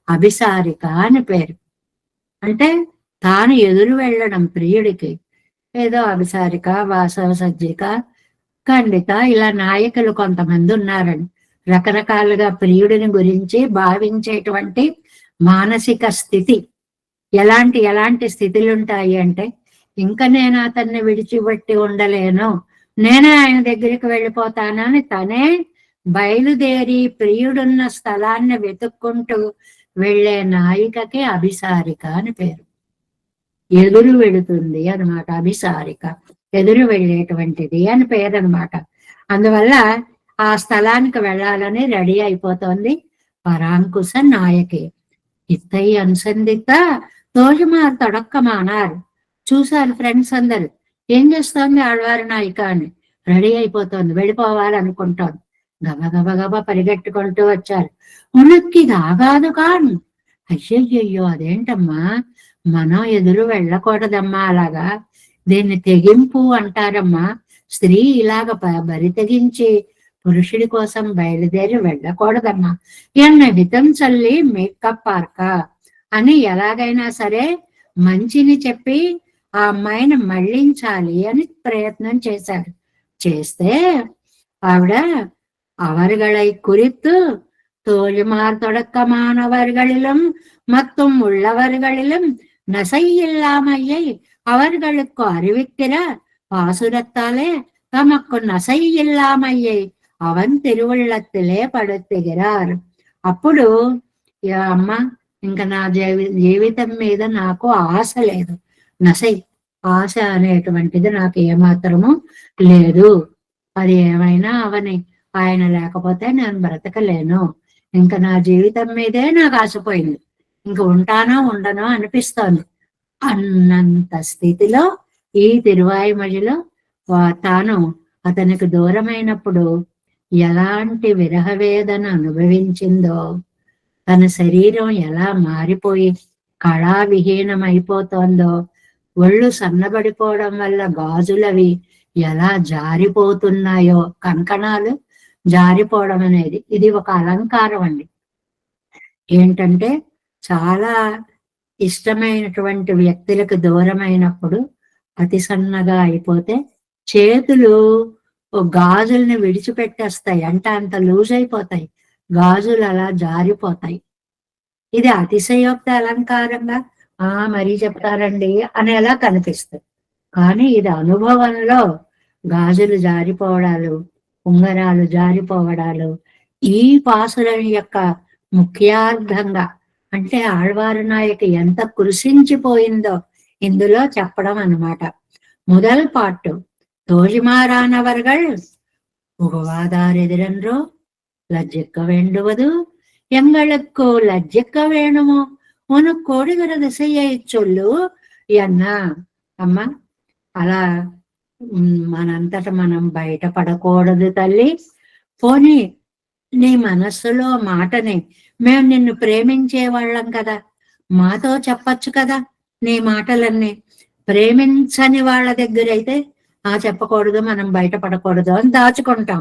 అభిసారిక అని పేరు. అంటే తాను ఎదురు వెళ్ళడం ప్రియుడికి. ఏదో అభిసారిక, వాసవ సజ్జిక, ఖండిత, ఇలా నాయకులు కొంతమంది ఉన్నారండి. రకరకాలుగా ప్రియుడిని గురించి భావించేటువంటి మానసిక స్థితి. ఎలాంటి స్థితులు ఉంటాయి అంటే, ఇంకా నేను అతన్ని విడిచిపెట్టి ఉండలేను, నేనే ఆయన దగ్గరికి వెళ్ళిపోతానని తనే బయలుదేరి ప్రియుడున్న స్థలాన్ని వెతుక్కుంటూ వెళ్ళే నాయికకి అభిసారిక అని పేరు. ఎదురు వెళుతుంది అనమాట అభిసారిక, ఎదురు వెళ్ళేటువంటిది అని పేరు అనమాట. అందువల్ల ఆ స్థలానికి వెళ్ళాలని రెడీ అయిపోతుంది పరాంకుశ నాయకి. ఇత్తై అనుసంధిత తోజమార్ తొడక్కమానారు. చూశారు ఫ్రెండ్స్ అందరు, ఏం చేస్తోంది ఆళ్వారి నాయిక అని. రెడీ అయిపోతుంది, వెళ్ళిపోవాలనుకుంటోంది. గబగబగబ పరిగెట్టుకుంటూ వచ్చారు. ఉనక్కిది ఆగాదు కాను. అయ్యయ్యో, అదేంటమ్మా, మనం ఎదురు వెళ్ళకూడదమ్మా, అలాగా దీన్ని తెగింపు అంటారమ్మా. స్త్రీ ఇలాగ బరి తెగించి పురుషుడి కోసం బయలుదేరి వెళ్ళకూడదమ్మా. ఎన్న హితం చల్లి మేకప్ పార్క అని ఎలాగైనా సరే మంచిని చెప్పి ఆ అమ్మాయిని మళ్ళించాలి అని ప్రయత్నం చేశారు. చేస్తే ఆవిడ அவர்களை குறித்து தோழிமார் தொடக்கமானவர்களிலும் மற்றும் உள்ளவர்களிலும் நசை இல்லாமையை அவர்களுக்கு அறிவிக்கிற பாசுரத்தாலே தமக்கு நசை ఇల్లామయ్యై అవన్ తిరువళ్ళత్తిలే పడుతుகிறாరు. అప్పుడు అమ్మ ఇంకా నా జీవితం మీద నాకు ఆశ లేదు. నసై ఆశ అనేటువంటిది నాకు ఏమాత్రము లేదు. అది ఏమైనా అవని, ఆయన లేకపోతే నేను బ్రతకలేను. ఇంకా నా జీవితం మీదే నాకు ఆశపోయింది. ఇంక ఉంటానో ఉండనో అనిపిస్తోంది అన్నంత స్థితిలో ఈ తిరువాయిమొழிలో తాను అతనికి దూరమైనప్పుడు ఎలాంటి విరహ వేదన అనుభవించిందో, తన శరీరం ఎలా మారిపోయి కళావిహీనమైపోతోందో, ఒళ్ళు సన్నబడిపోవడం వల్ల గాజులవి ఎలా జారిపోతున్నాయో, కంకణాలు జారిపోవడం అనేది ఇది ఒక అలంకారం అండి. ఏంటంటే చాలా ఇష్టమైనటువంటి వ్యక్తులకు దూరమైనప్పుడు అతి సన్నగా అయిపోతే చేతులు గాజుల్ని విడిచిపెట్టేస్తాయి. అంటే అంత లూజ్ అయిపోతాయి. గాజులు అలా జారిపోతాయి. ఇది అతిశయోక్తి అలంకారంగా మరీ చెప్తారండి అనేలా కనిపిస్తుంది. కానీ ఇది అనుభవంలో గాజులు జారిపోవడాలు, ఉంగరాలు జారిపోవడాలు ఈ పాసురం యొక్క ముఖ్యార్థంగా, అంటే ఆళ్వారు నాయకి ఎంత కృషించిపోయిందో ఇందులో చెప్పడం అన్నమాట. முதல் பாட்டு தோழிமாரானவர்கள் புகுவாதாரெதிரென்றோ லஜ்ஜிக்க வேண்டுவது எங்களுக்கு లజ్జిక్క వేణుము కోడిగర దిశయ్య చొల్లు అన్నా. అమ్మ అలా మనంతట మనం బయటపడకూడదు తల్లి. పోనీ నీ మనస్సులో మాటని, మేము నిన్ను ప్రేమించే వాళ్ళం కదా, మాతో చెప్పచ్చు కదా నీ మాటలన్నీ. ప్రేమించని వాళ్ళ దగ్గర అయితే చెప్పకూడదు, మనం బయటపడకూడదు అని దాచుకుంటాం.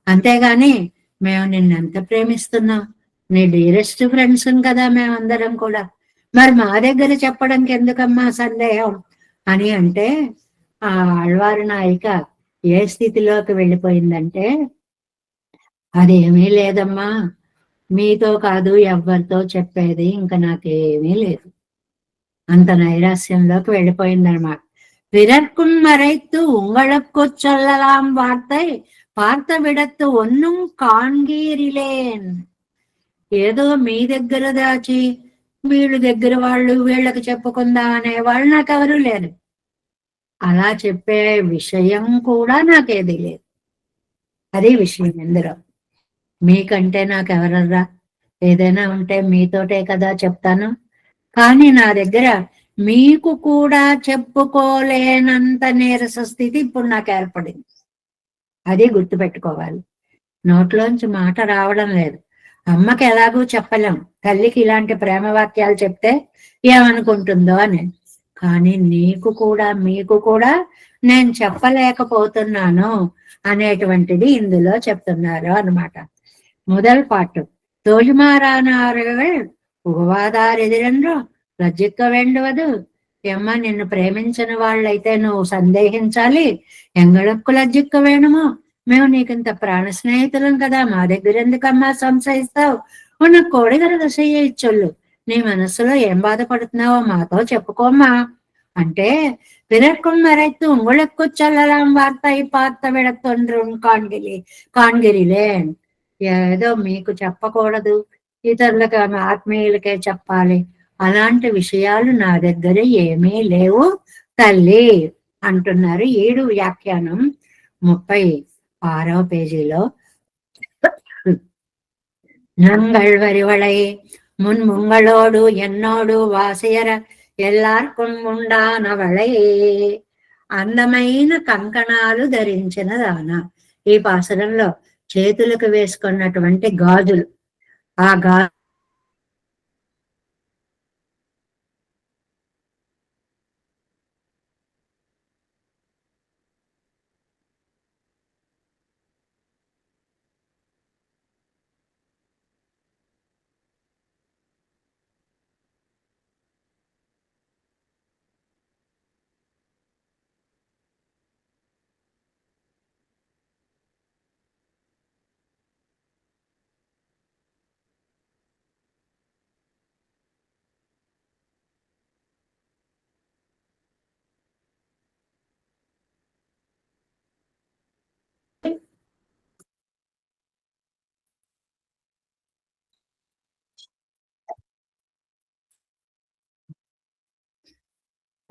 అంతేగాని మేము నిన్నెంత ప్రేమిస్తున్నాం, నీ డీరెస్ట్ ఫ్రెండ్స్ కదా మేమందరం కూడా, మరి మా దగ్గర చెప్పడానికి ఎందుకమ్మా సందేహం అని అంటే, ఆ ఆళ్వారు నాయిక ఏ స్థితిలోకి వెళ్ళిపోయిందంటే, అదేమీ లేదమ్మా, మీతో కాదు ఎవ్వరితో చెప్పేది ఇంకా నాకేమీ లేదు, అంత నైరాస్యంలోకి వెళ్ళిపోయిందనమాట. பிறர்க்கும் மறைத்து உங்களுக்குச் சொல்லலாம் வார்த்தை பார்த்த విడత్తు ఒన్నుం కాన్గీరిలేన్. ఏదో మీ దగ్గర దాచి వీళ్ళు దగ్గర వాళ్ళు వీళ్ళకి చెప్పుకుందా అనే వాళ్ళు నాకెవరూ లేరు. అలా చెప్పే విషయం కూడా నాకేది లేదు. అదే విషయం ఇందులో. మీకంటే నాకెవరర్రా, ఏదైనా ఉంటే మీతోటే కదా చెప్తాను. కానీ నా దగ్గర మీకు కూడా చెప్పుకోలేనంత నీరస స్థితి ఇప్పుడు నాకు ఏర్పడింది. అది గుర్తుపెట్టుకోవాలి. నోట్లోంచి మాట రావడం లేదు. అమ్మకి ఎలాగూ చెప్పలేం, తల్లికి ఇలాంటి ప్రేమ వాక్యాలు చెప్తే ఏమనుకుంటుందో అని. కానీ నీకు కూడా మీకు కూడా నేను చెప్పలేకపోతున్నాను అనేటువంటిది ఇందులో చెప్తున్నారు అన్నమాట. முதல் பாட்டு தோழிமாரானார்கள் పుగవాదారెదిరెండ్రో లజ్జిక్క వేండువదు. ఏమ్మ నిన్ను ప్రేమించిన వాళ్ళైతే నువ్వు సందేహించాలి, ఎంగళక్కు లజ్జిక్క వేణుమో, మేము నీకింత ప్రాణ స్నేహితులం కదా, మా దగ్గర ఎందుకమ్మా సంశయిస్తావు, ఉన్న కోడిగర దశయ్య ఇచ్చొల్లు, నీ మనస్సులో ఏం బాధపడుతున్నావో మాతో చెప్పుకోమ్మా అంటే, பிறர்க்கும் மறைத்து உங்களுக்கு சொல்லலாம் வார்த்தை பார்த்த விடத்தொன்றும் కాన్గిరిలేన్. ఏదో మీకు చెప్పకూడదు, ఇతరులకు ఆత్మీయులకే చెప్పాలి, అలాంటి విషయాలు నా దగ్గర ఏమీ లేవు తల్లి అంటున్నారు. 7 వ్యాఖ్యానం 36వ పేజీలో. நங்கள் வரிவளை முன்முங்களோடு என்னோடு வாசியర ఎల్లార్కుం ఉండానవళే. అందమైన కంకణాలు ధరించిన దాన. ఈ పాసరంలో చేతులకు వేసుకున్నటువంటి గాజులు, ఆ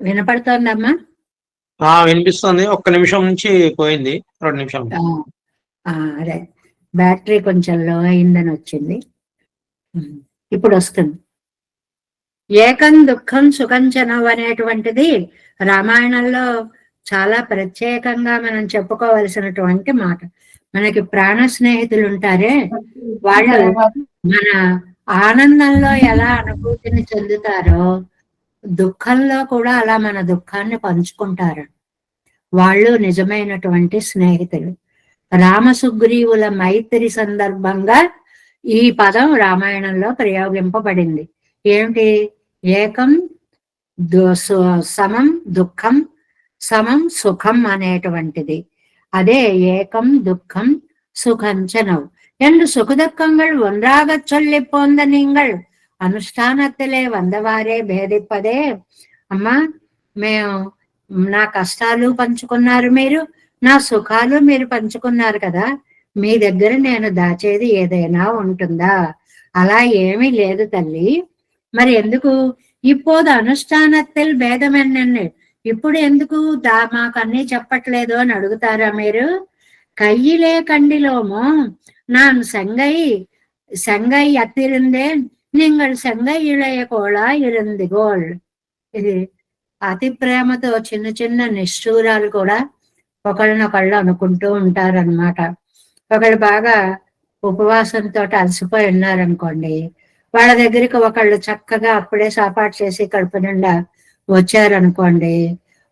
వినపడుతోందమ్మా? వినిపిస్తుంది. ఒక్క నిమిషం నుంచి పోయింది, 2 నిమిషాలు. అదే బ్యాటరీ కొంచెం లో అయిందని వచ్చింది. ఇప్పుడు వస్తుంది. ఏకం దుఃఖం సుఖంచనం అనేటువంటిది రామాయణంలో చాలా ప్రత్యేకంగా మనం చెప్పుకోవలసినటువంటి మాట. మనకి ప్రాణ స్నేహితులు ఉంటారే, వాళ్ళు మన ఆనందంలో ఎలా అనుభూతిని చెందుతారో దుఃఖంలో కూడా అలా మన దుఃఖాన్ని పంచుకుంటారు. వాళ్ళు నిజమైనటువంటి స్నేహితులు. రామసుగ్రీవుల మైత్రి సందర్భంగా ఈ పదం రామాయణంలో ప్రయోగింపబడింది. ఏమిటి? ఏకం సమం దుఃఖం సమం సుఖం అనేటువంటిది. అదే ఏకం దుఃఖం சுகஞ்சனவ் என்று சுகதுக்கங்கள் ஒன்றாகச் சொல்லி போந்த நீங்கள் అనుష్ఠానத்திலே వందవారే భేదిప్పదే. అమ్మా, మేము నా కష్టాలు పంచుకున్నారు మీరు, నా సుఖాలు మీరు పంచుకున్నారు కదా, మీ దగ్గర నేను దాచేది ఏదైనా ఉంటుందా? అలా ఏమీ లేదు తల్లి. మరి ఎందుకు ఇప్పుడు అనుష్ఠానத்தில் భేదం ఎన్నండి, ఇప్పుడు ఎందుకు మాకు అన్నీ చెప్పట్లేదు అని అడుగుతారా మీరు? கையிலே கண்டிலோமோ நான் செங்கை అత్తిరిందేన్ நீங்கள் செங்கை இளைய కోళా ఇరందిగోల్. ఇది అతి ప్రేమతో చిన్న చిన్న నిష్ఠూరాలు కూడా ఒకళ్ళనొకళ్ళు అనుకుంటూ ఉంటారనమాట. ఒకళ్ళు బాగా ఉపవాసంతో అలసిపోయి ఉన్నారనుకోండి, వాళ్ళ దగ్గరికి ఒకళ్ళు చక్కగా అప్పుడే సాపాటు చేసి కడుపు నిండా వచ్చారనుకోండి,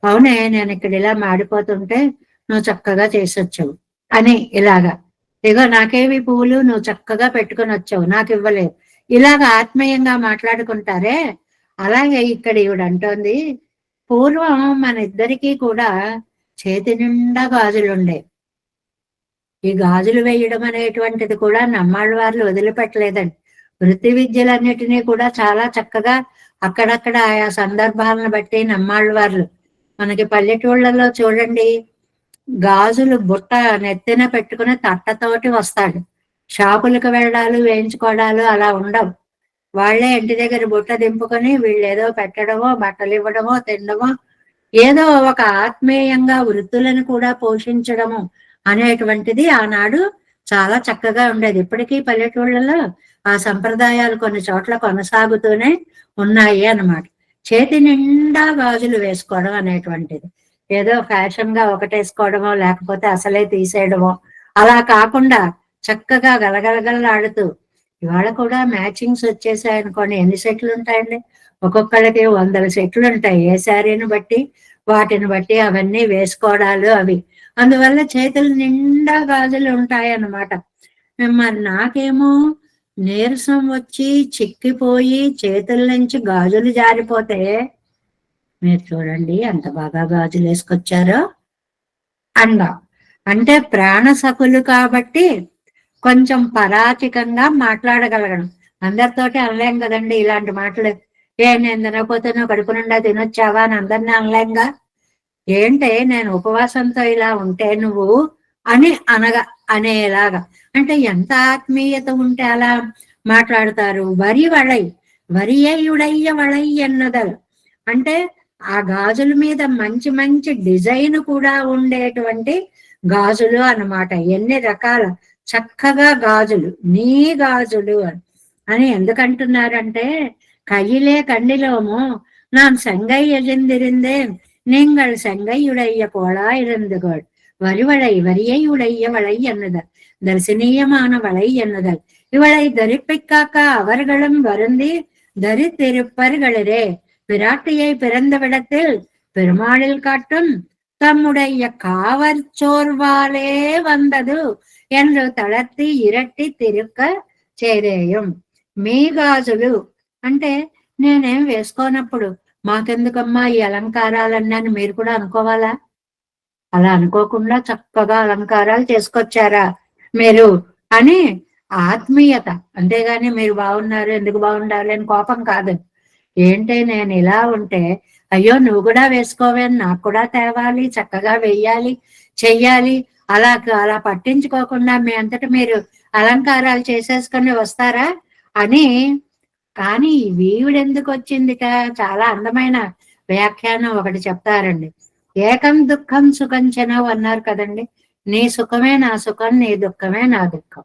అవునే నేను ఇక్కడ ఇలా మాడిపోతుంటే నువ్వు చక్కగా చేసొచ్చావు అని, ఇలాగా ఇగో నాకేవి పువ్వులు నువ్వు చక్కగా పెట్టుకుని వచ్చావు, నాకు ఇవ్వలేదు, ఇలాగ ఆత్మీయంగా మాట్లాడుకుంటారే. అలాగే ఇక్కడ ఈవిడ అంటోంది, పూర్వం మన ఇద్దరికీ కూడా చేతి నిండా గాజులుండే. ఈ గాజులు వేయడం అనేటువంటిది కూడా నమ్మాళ్ళ వాళ్ళు వదిలిపెట్టలేదండి. వృత్తి విద్యలన్నిటినీ కూడా చాలా చక్కగా అక్కడక్కడ ఆయా సందర్భాలను బట్టి నమ్మాళ్ళ వాళ్ళు, మనకి పల్లెటూళ్ళలో చూడండి, గాజులు బుట్ట నెత్తిన పెట్టుకుని తట్టతోటి వస్తాడు. షాపులకు వెళ్ళడాలు వేయించుకోవడాలు అలా ఉండవు. వాళ్లే ఇంటి దగ్గర బుట్ట దింపుకొని వీళ్ళు ఏదో పెట్టడమో బట్టలు ఇవ్వడమో తినడమో, ఏదో ఒక ఆత్మీయంగా వృత్తులను కూడా పోషించడము అనేటువంటిది ఆనాడు చాలా చక్కగా ఉండేది. ఇప్పటికీ పల్లెటూళ్ళలో ఆ సంప్రదాయాలు కొన్ని చోట్ల కొనసాగుతూనే ఉన్నాయి అన్నమాట. చేతి నిండా గాజులు వేసుకోవడం అనేటువంటిది ఏదో ఫ్యాషన్ గా ఒకటేసుకోవడమో లేకపోతే అసలే తీసేయడమో అలా కాకుండా చక్కగా గలగలగలాడుతూ, ఇవాళ కూడా మ్యాచింగ్స్ వచ్చేసాయనుకోండి, ఎన్ని సెట్లు ఉంటాయండి? ఒక్కొక్కళ్ళకి 100 సెట్లు ఉంటాయి. ఏ శారీని బట్టి వాటిని బట్టి అవన్నీ వేసుకోవడాలు అవి. అందువల్ల చేతులు నిండా గాజులు ఉంటాయి అన్నమాట. మరి నాకేమో నీరసం వచ్చి చిక్కిపోయి చేతుల నుంచి గాజులు జారిపోతే, మీరు చూడండి ఎంత బాగా గాజులు వేసుకొచ్చారో అందా. అంటే ప్రాణ సఖులు కాబట్టి కొంచెం పరాచికంగా మాట్లాడగలగడం. అందరితోటి అనలేం కదండి ఇలాంటి మాటలు. నేను తినకపోతే నువ్వు కడుపు నిండా తినొచ్చావా అని అందరినీ అనలేంగా. ఏంటే నేను ఉపవాసంతో ఇలా ఉంటే నువ్వు అని అనేలాగా. అంటే ఎంత ఆత్మీయత ఉంటే అలా మాట్లాడతారు. వరియయుడయ్య వళై అన్నదలు అంటే ఆ గాజుల మీద మంచి మంచి డిజైన్ కూడా ఉండేటువంటి గాజులు అన్నమాట. ఎన్ని రకాల చక్కగా గాజులు, నీ గాజులు అని ఎందుకంటున్నారంటే, కయ్యిలే కండిలోమో நான் செங்கை எழுந்திருந்தேன் நீங்கள் செங்கையுடைய கோளா இருந்துகோள். வரியை உடைய வளை என்னதல், தரிசனீயமான வளை என்னதல். இவளை தரிப்பிக்காக்க அவர்களும் வருந்தி தரித்திருப்பர்களே. பிராட்டியை பிறந்த விடத்தில் பெருமாளில் காட்டும் தம்முடைய காவற்சோர்வாலே வந்தது என்று తలర్తి ఇరట్టి తిరుక్క చేరేయం. మీ గాజులు అంటే నేనేం వేసుకోనప్పుడు మాకెందుకమ్మా ఈ అలంకారాలన్నీ మీరు కూడా అనుకోవాలా? అలా అనుకోకుండా చక్కగా అలంకారాలు చేసుకొచ్చారా మీరు అని ఆత్మీయత. అంతేగాని మీరు బాగున్నారు ఎందుకు బాగుండాలి అని కోపం కాదు. ఏంటే నేను ఇలా ఉంటే అయ్యో నువ్వు కూడా వేసుకోవే, నాకు కూడా తేవాలి, చక్కగా వెయ్యాలి, చెయ్యాలి, అలా పట్టించుకోకుండా మీ అంతటా మీరు అలంకారాలు చేసేసుకొని వస్తారా అని. కానీ వీవిడెందుకు వచ్చిందిట? చాలా అందమైన వ్యాఖ్యానం ఒకటి చెప్తారండి. ఏకం దుఃఖం సుఖం చెనవు అన్నారు కదండి. నీ సుఖమే నా సుఖం, నీ దుఃఖమే నా దుఃఖం.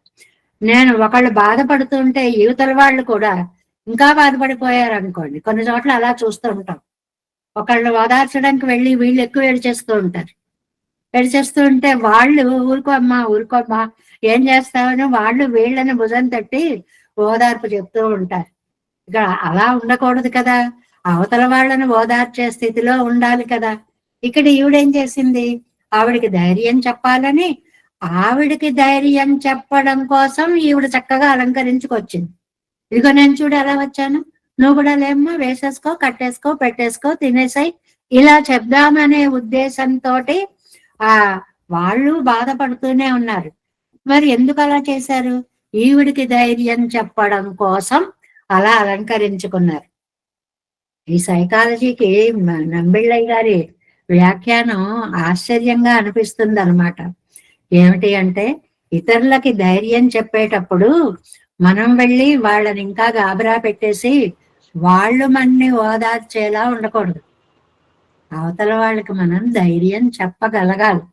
నేను ఒకళ్ళు బాధపడుతుంటే యువతల వాళ్ళు కూడా ఇంకా బాధపడిపోయారు అనుకోండి, కొన్ని చోట్ల అలా చూస్తూ ఉంటాం. ఒకళ్ళు ఓదార్చడానికి వెళ్ళి వీళ్ళు ఎక్కువ ఏడ్చేస్తూ ఉంటారు. ఏడ్చేస్తూ ఉంటే వాళ్ళు ఊరుకోమ్మా ఊరుకోమ్మా ఏం చేస్తామని వాళ్ళు వీళ్ళని భుజం తట్టి ఓదార్పు చెప్తూ ఉంటారు. ఇక అలా ఉండకూడదు కదా, అవతల వాళ్ళని ఓదార్చే స్థితిలో ఉండాలి కదా. ఇక్కడ ఈవిడేం చేసింది, ఆవిడికి ధైర్యం చెప్పాలని, ఆవిడికి ధైర్యం చెప్పడం కోసం ఈవిడ చక్కగా అలంకరించుకొచ్చింది. ఇదిగో నేను చూడు ఎలా వచ్చాను, నువ్వు కూడా లేమ్మా, వేసేసుకో, కట్టేసుకో, పెట్టేసుకో, తినేసాయి, ఇలా చెప్దామనే ఉద్దేశంతో ఆ వాళ్ళు బాధపడుతూనే ఉన్నారు. మరి ఎందుకు అలా చేశారు, ఈవిడికి ధైర్యం చెప్పడం కోసం అలా అలంకరించుకున్నారు. ఈ సైకాలజీకి నంబిళ్ళయ్య గారి వ్యాఖ్యానం ఆశ్చర్యంగా అనిపిస్తుంది అనమాట. ఏమిటి అంటే, ఇతరులకి ధైర్యం చెప్పేటప్పుడు మనం వెళ్ళి వాళ్ళని ఇంకా గాబరా పెట్టేసి వాళ్ళు మనని ఓదార్చేలా ఉండకూడదు. అవతల వాళ్ళకి మనం ధైర్యం చెప్పగలగాలి.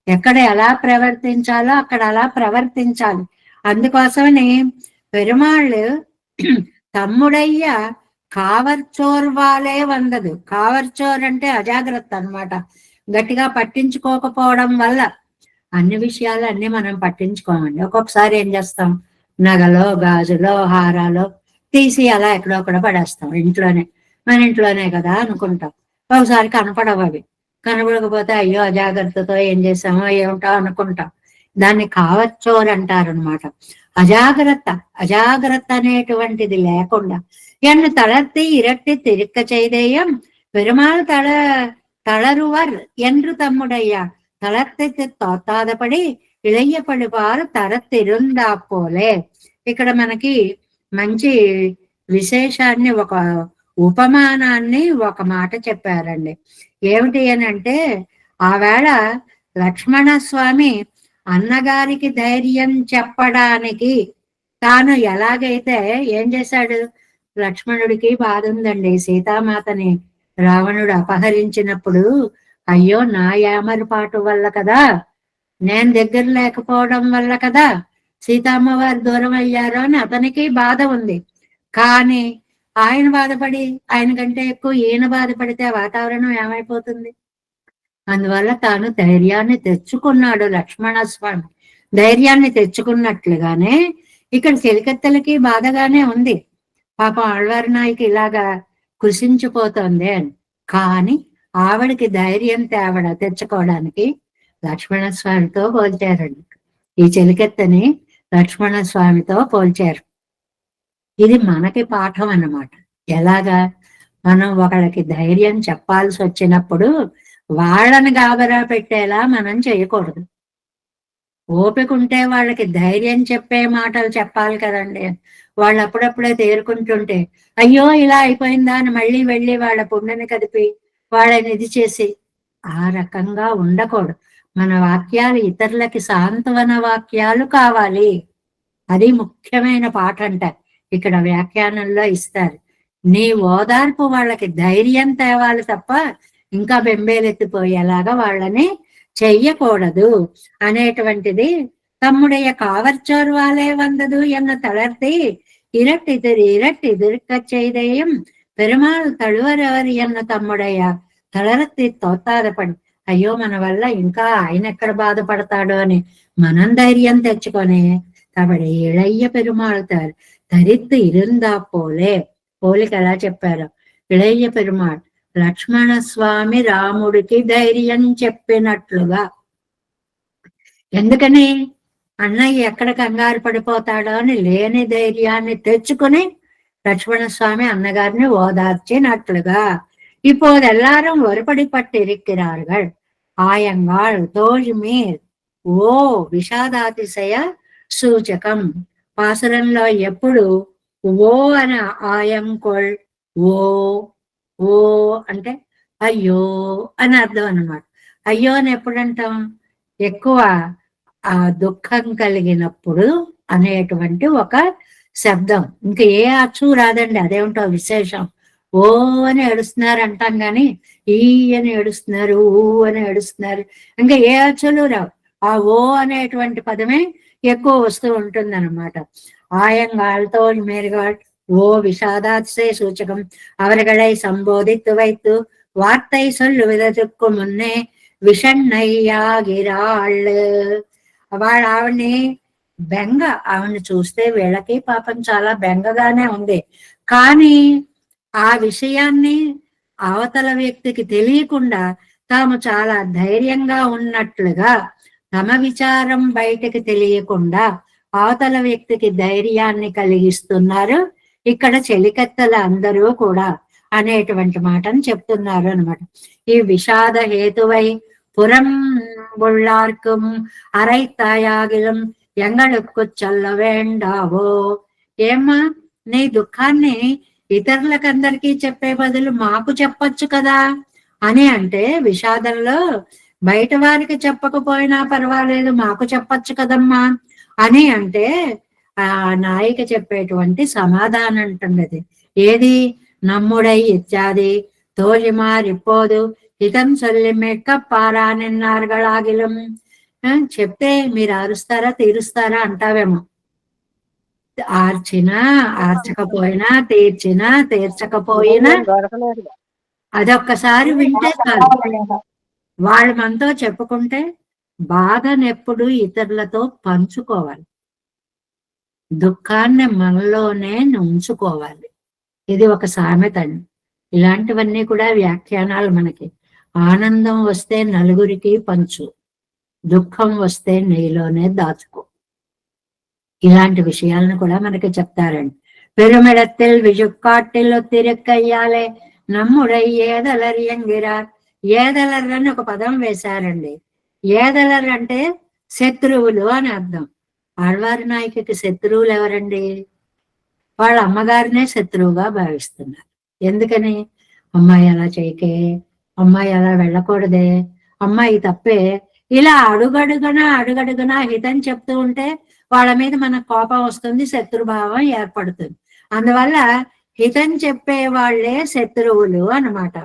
ఎక్కడ ఎలా ప్రవర్తించాలో అక్కడ అలా ప్రవర్తించాలి. అందుకోసమని పెరుమాళ్ళు తమ్ముడయ్య కావర్చోర్ వాలే వందదు. కావర్చోర్ అంటే అజాగ్రత్త అన్నమాట. గట్టిగా పట్టించుకోకపోవడం వల్ల అన్ని విషయాలు అన్ని మనం పట్టించుకోమండి. ఒక్కొక్కసారి ఏం చేస్తాం, నగలో గాజులో హారాలో తీసి అలా ఎక్కడొక్కడ పడేస్తాం. ఇంట్లోనే, మన ఇంట్లోనే కదా అనుకుంటాం. ఒకసారి కనపడవు అవి. కనపడకపోతే అయ్యో అజాగ్రత్తతో ఏం చేసామో ఏమిటో అనుకుంటాం. దాన్ని కావచ్చోరు అంటారు అనమాట. అజాగ్రత్త అనేటువంటిది లేకుండా ఎన్ను తళర్తి ఇరట్టి తిరుక్క చేదేయం పెరుమాళ్ తళరువర్ என்று తమ్ముడయ్యా తళర్తి తోతాదపడి ఇళయ్యపడివారు తరతిరుందా పోలే. ఇక్కడ మనకి మంచి విశేషాన్ని, ఒక ఉపమానాన్ని ఒక మాట చెప్పారండి. ఏమిటి అని అంటే, ఆవేళ లక్ష్మణస్వామి అన్నగారికి ధైర్యం చెప్పడానికి తాను ఎలాగైతే ఏం చేశాడు, లక్ష్మణుడికి బాధ ఉందండి. సీతామాతని రావణుడు అపహరించినప్పుడు అయ్యో నా యామరుపాటు వల్ల కదా, నేను దగ్గర లేకపోవడం వల్ల కదా సీతమ్మవారు దూరం అయ్యారు అని అతనికి బాధ ఉంది. కానీ ఆయన బాధపడి, ఆయన కంటే ఎక్కువ ఈయన బాధపడితే వాతావరణం ఏమైపోతుంది. అందువల్ల తాను ధైర్యాన్ని తెచ్చుకున్నాడు లక్ష్మణస్వామి. ధైర్యాన్ని తెచ్చుకున్నట్లుగానే ఇక్కడ చెలికత్తెలకి బాధగానే ఉంది. పాపం ఆళ్వారి నాయకి ఇలాగా కృషించిపోతుంది అని. కానీ ఆవిడికి ధైర్యం తెచ్చుకోవడానికి లక్ష్మణస్వామితో పోల్చారండి. ఈ చెలికత్తెని లక్ష్మణస్వామితో పోల్చారు. ఇది మనకి పాఠం అన్నమాట. ఎలాగా, మనం ఒకళ్ళకి ధైర్యం చెప్పాల్సి వచ్చినప్పుడు వాళ్ళని గాబరా పెట్టేలా మనం చేయకూడదు. ఓపిక ఉంటే వాళ్ళకి ధైర్యం చెప్పే మాటలు చెప్పాలి కదండి. వాళ్ళు అప్పుడప్పుడే తేరుకుంటుంటే అయ్యో ఇలా అయిపోయిందా అని మళ్ళీ వెళ్ళి వాళ్ళ పుణ్యని కదిపి వాళ్ళని ఇది చేసి ఆ రకంగా ఉండకూడదు. మన వాక్యాలు ఇతరులకి సాంత్వన వాక్యాలు కావాలి. అది ముఖ్యమైన పాట అంట. ఇక్కడ వ్యాఖ్యానంలో ఇస్తారు. నీ ఓదార్పు వాళ్ళకి ధైర్యం తేవాలి తప్ప ఇంకా బెంబేలెత్తిపోయేలాగా వాళ్ళని చెయ్యకూడదు అనేటువంటిది. తమ్ముడయ్య కావర్చోర్ వాలే వందదు ఎన్న తళర్తి ఇరట్టి దిరుక్క చేయదయం పెరుమాళ్ తడువరెవరి ఎన్న తమ్ముడయ్య తళరత్తి తోతాదపడి అయ్యో మన వల్ల ఇంకా ఆయన ఎక్కడ బాధపడతాడో అని మనం ధైర్యం తెచ్చుకొని కాబట్టి ఇళయ్య పెరుమాళ్ తరిత్తు ఇరుందా పోలే. పోలిక ఎలా చెప్పారు, ఇళయ్య పెరుమాళ్ లక్ష్మణస్వామి రాముడికి ధైర్యం చెప్పినట్లుగా. ఎందుకని, అన్నయ్య ఎక్కడ కంగారు పడిపోతాడో అని లేని ధైర్యాన్ని తెచ్చుకుని లక్ష్మణస్వామి అన్నగారిని ఓదార్చినట్లుగా. இப்போது எல்லாரும் ஒருபடி பட்டிருக்கிறார்கள். ஆயங்காள் தோழ்மீர் ఓ విషాదాతిశయ సూచకం. పాసురంలో ఎప్పుడు ఓ అని ఆయంకొల్, ఓ ఓ అంటే అయ్యో అని అర్థం అన్నమాట. అయ్యో అని ఎప్పుడంటాం, ఎక్కువ ఆ దుఃఖం కలిగినప్పుడు అనేటువంటి ఒక శబ్దం. ఇంకా ఏ అచ్చు రాదండి, అదేమిటో విశేషం. ఓ అని ఏడుస్తున్నారు అంటాం గాని ఈ అని ఏడుస్తున్నారు, ఊ అని ఏడుస్తున్నారు, ఇంకా ఏ అచ్చులు రావు. ఆ ఓ అనేటువంటి పదమే ఎక్కువ వస్తూ ఉంటుంది అనమాట. ఆయంగాళ్ళతో మేరుగా ஓ விஷாதாத்சே சூச்சகம் அவர்களை சம்போதித்து வைத்து வார்த்தை சொல்லுவதற்கு முன்னே విషణ్ణయ్యాగిరాళ్ళు. ఆవిడ్ని బెంగ, ఆవిడ్ని చూస్తే వీళ్ళకి పాపం చాలా బెంగగానే ఉంది. కానీ ఆ విషయాన్ని అవతల వ్యక్తికి తెలియకుండా తాము చాలా ధైర్యంగా ఉన్నట్లుగా, తమ విచారం బయటకి తెలియకుండా అవతల వ్యక్తికి ధైర్యాన్ని కలిగిస్తున్నారు ఇక్కడ చెలికత్తెల అందరూ కూడా అనేటువంటి మాటను చెప్తున్నారు అనమాట. ఈ విషాద హేతువై పురం బుళ్ళార్కం అరైతాయాగిలం ఎంగళుక్కు చల్ల వేండావో. ఏమ్మా, నీ దుఃఖాన్ని ఇతరులకందరికీ చెప్పే బదులు మాకు చెప్పొచ్చు కదా అని అంటే, విషాదంలో బయట వారికి చెప్పకపోయినా పర్వాలేదు మాకు చెప్పొచ్చు కదమ్మా అని అంటే, ఆ నాయిక చెప్పేటువంటి సమాధానం అంటున్నది ఏది? నమ్ముడై ఇత్యాది తోజిమార్ ఇప్పోదు హితం సొల్లి మెక్క పారానిన్నార్గళాగిలం. చెప్తే మీరు అరుస్తారా తీరుస్తారా అంటావేమో. ఆర్చినా ఆర్చకపోయినా, తీర్చినా తీర్చకపోయినా అదొక్కసారి వింటే కాదు, వాళ్ళు మనతో చెప్పుకుంటే బాధనెప్పుడు ఇతరులతో పంచుకోవాలి, దుఃఖాన్ని మనలోనే ఉంచుకోవాలి. ఇది ఒక సామెత అండి. ఇలాంటివన్నీ కూడా వ్యాఖ్యానాలు మనకి. ఆనందం వస్తే నలుగురికి పంచు, దుఃఖం వస్తే నీలోనే దాచుకో. ఇలాంటి విషయాలను కూడా మనకి చెప్తారండి. పెరుమిడத்தில் విజుక్కాటిల్లో తిరక్కయ్యాలే నమ్ముడై ఏదలర్ ఎంగిరార్. ఏదలర్ అని ఒక పదం వేశారండి. ఏదలర్ అంటే శత్రువులు అని అర్థం. ఆళ్వారి నాయకుకి శత్రువులు ఎవరండి? వాళ్ళ అమ్మగారినే శత్రువుగా భావిస్తున్నారు. ఎందుకని? అమ్మాయి అలా చేయకే, అమ్మాయి అలా వెళ్ళకూడదే, అమ్మాయి తప్పే, ఇలా అడుగడుగునా హితం చెప్తూ ఉంటే వాళ్ళ మీద మనకు కోపం వస్తుంది, శత్రుభావం ఏర్పడుతుంది. అందువల్ల హితం చెప్పే వాళ్ళే శత్రువులు అన్నమాట.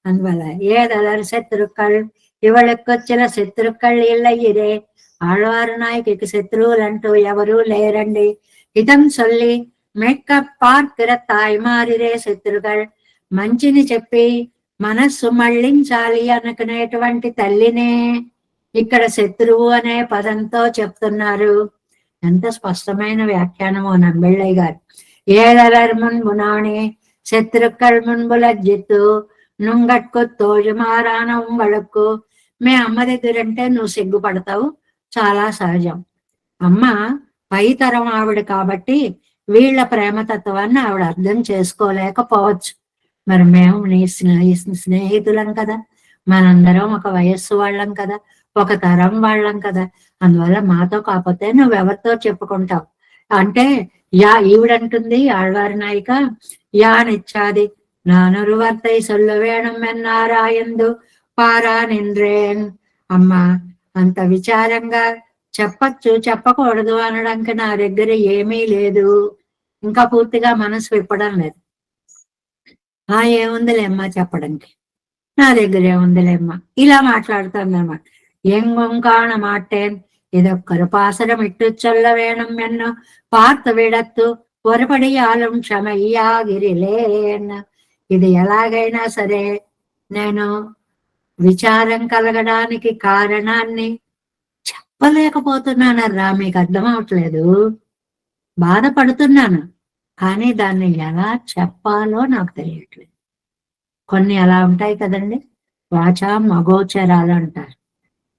అందువల్ల ఏదలరు శత్రుక్கள் ఇవళకొచ్చిన శత్రుక్கள் ఇళ్ళయిరే. ఆళ్వారు నాయకుకి శత్రువులు అంటూ ఎవరూ లేరండి. హితం సొల్లి మెక్క పార్కిర తాయ్మారిరే శత్రుగల్. మంచిని చెప్పి మనస్సు మళ్ళించాలి అనుకునేటువంటి తల్లినే ఇక్కడ శత్రువు అనే పదంతో చెప్తున్నారు. ఎంత స్పష్టమైన వ్యాఖ్యానమో నంబిళ్ళయ్య గారు. ఏదలర్ మున్మునాణి శత్రుక్கள் మున్బు లజ్జిత్తు నుంగట్కు తోజుమారాన ఉంగళక్కు. మీ అమ్మ దగ్గరంటే నువ్వు సిగ్గుపడతావు, చాలా సహజం. అమ్మ పై తరం ఆవిడ కాబట్టి వీళ్ళ ప్రేమతత్వాన్ని ఆవిడ అర్థం చేసుకోలేకపోవచ్చు. మరి మేము నీ స్నేహితులం కదా, మనందరం ఒక వయస్సు వాళ్ళం కదా, ఒక తరం వాళ్ళం కదా, అందువల్ల మాతో కాకపోతే నువ్వెవరితో చెప్పుకుంటావు అంటే, ఈవిడంటుంది ఆళ్వారి నాయిక, యానిచ్చాది నానొరువర్తై సొల్లు వేణం ఎన్నారాయందు పారా నింద్రేన్. అమ్మా, అంత విచారంగా చెప్పచ్చు చెప్పకూడదు అనడానికి నా దగ్గర ఏమీ లేదు, ఇంకా పూర్తిగా మనసు విప్పడం లేదు. ఏముందిలేమ్మా చెప్పడానికి, నా దగ్గర ఏముందిలేమ్మా, ఇలా మాట్లాడుతుందన్నమాట. ఎంగొంకాణ మాటేన్ ఇదొక్కరు పాసరం ఇట్టు చొల్ల వేణం ఎన్నో పార్త విడత్తు పొరపడియాలం క్షమయ్యాగిరిలేన్. ఇది ఎలాగైనా సరే నేను విచారం కలగడానికి కారణాన్ని చెప్పలేకపోతున్నానరా, మీకు అర్థం అవట్లేదు, బాధపడుతున్నాను, కానీ దాన్ని ఎలా చెప్పాలో నాకు తెలియట్లేదు. కొన్ని అలా ఉంటాయి కదండి, వాచా మగోచరాలు అంటారు.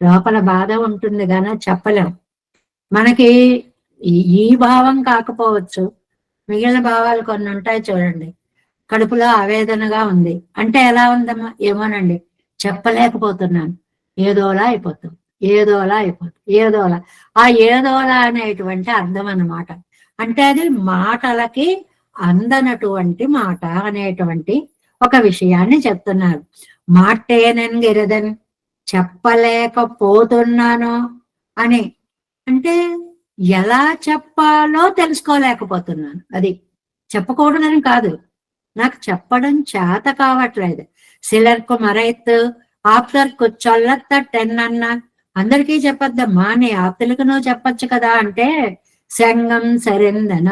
లోపల బాధ ఉంటుంది కానీ చెప్పలేం. మనకి ఈ భావం కాకపోవచ్చు, మిగిలిన భావాలు కొన్ని ఉంటాయి చూడండి. కడుపులో ఆవేదనగా ఉంది అంటే ఎలా ఉందమ్మా, ఏమోనండి చెప్పలేకపోతున్నాను, ఏదోలా అయిపోతుంది, ఏదోలా. ఆ ఏదోలా అనేటువంటి అర్థం అన్నమాట. అంటే అది మాటలకి అందనటువంటి మాట అనేటువంటి ఒక విషయాన్ని చెప్తున్నారు. మాటేనెన్గిరదన్ చెప్పలేకపోతున్నాను అని అంటే ఎలా చెప్పాలో తెలుసుకోలేకపోతున్నాను. అది చెప్పకూడదని కాదు, నాకు చెప్పడం చేత కావట్లేదు. సిలర్కు మరైత్ ఆప్తర్కు చొల్లత్త టెన్ అన్న అందరికీ చెప్పొద్దమ్మా, నీ ఆప్తులకు నువ్వు చెప్పొచ్చు కదా అంటే, శంగం సరిందన,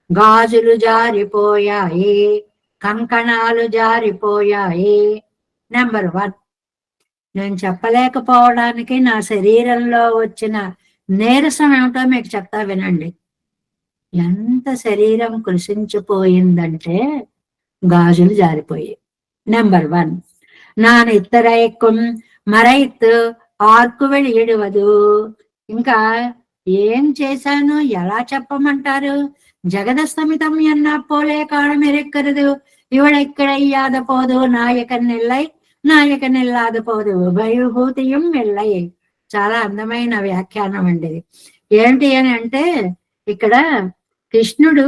గాజులు జారిపోయాయి, కంకణాలు జారిపోయాయి. నెంబర్ 1, నేను చెప్పలేకపోవడానికి నా శరీరంలో వచ్చిన నీరసం ఏమిటో మీకు చెప్తా వినండి. ఎంత శరీరం కృషించిపోయిందంటే గాజులు జారిపోయాయి. నెంబర్ 1, நான் ఇత్తరైக்கும் మరైత్ ఆర్కు వెళ్ళిడువదు. ఇంకా ఏం చేశాను, ఎలా చెప్పమంటారు? జగదస్తమితం ఎన్న పోలే కాడమెరెక్కరదు, ఇవడెక్కడయ్యాద పోదు, నాయకనిల్లాద పోదు, భయభూతియం వెళ్ళై. చాలా అందమైన వ్యాఖ్యానం అండి. ఏంటి అని అంటే, ఇక్కడ కృష్ణుడు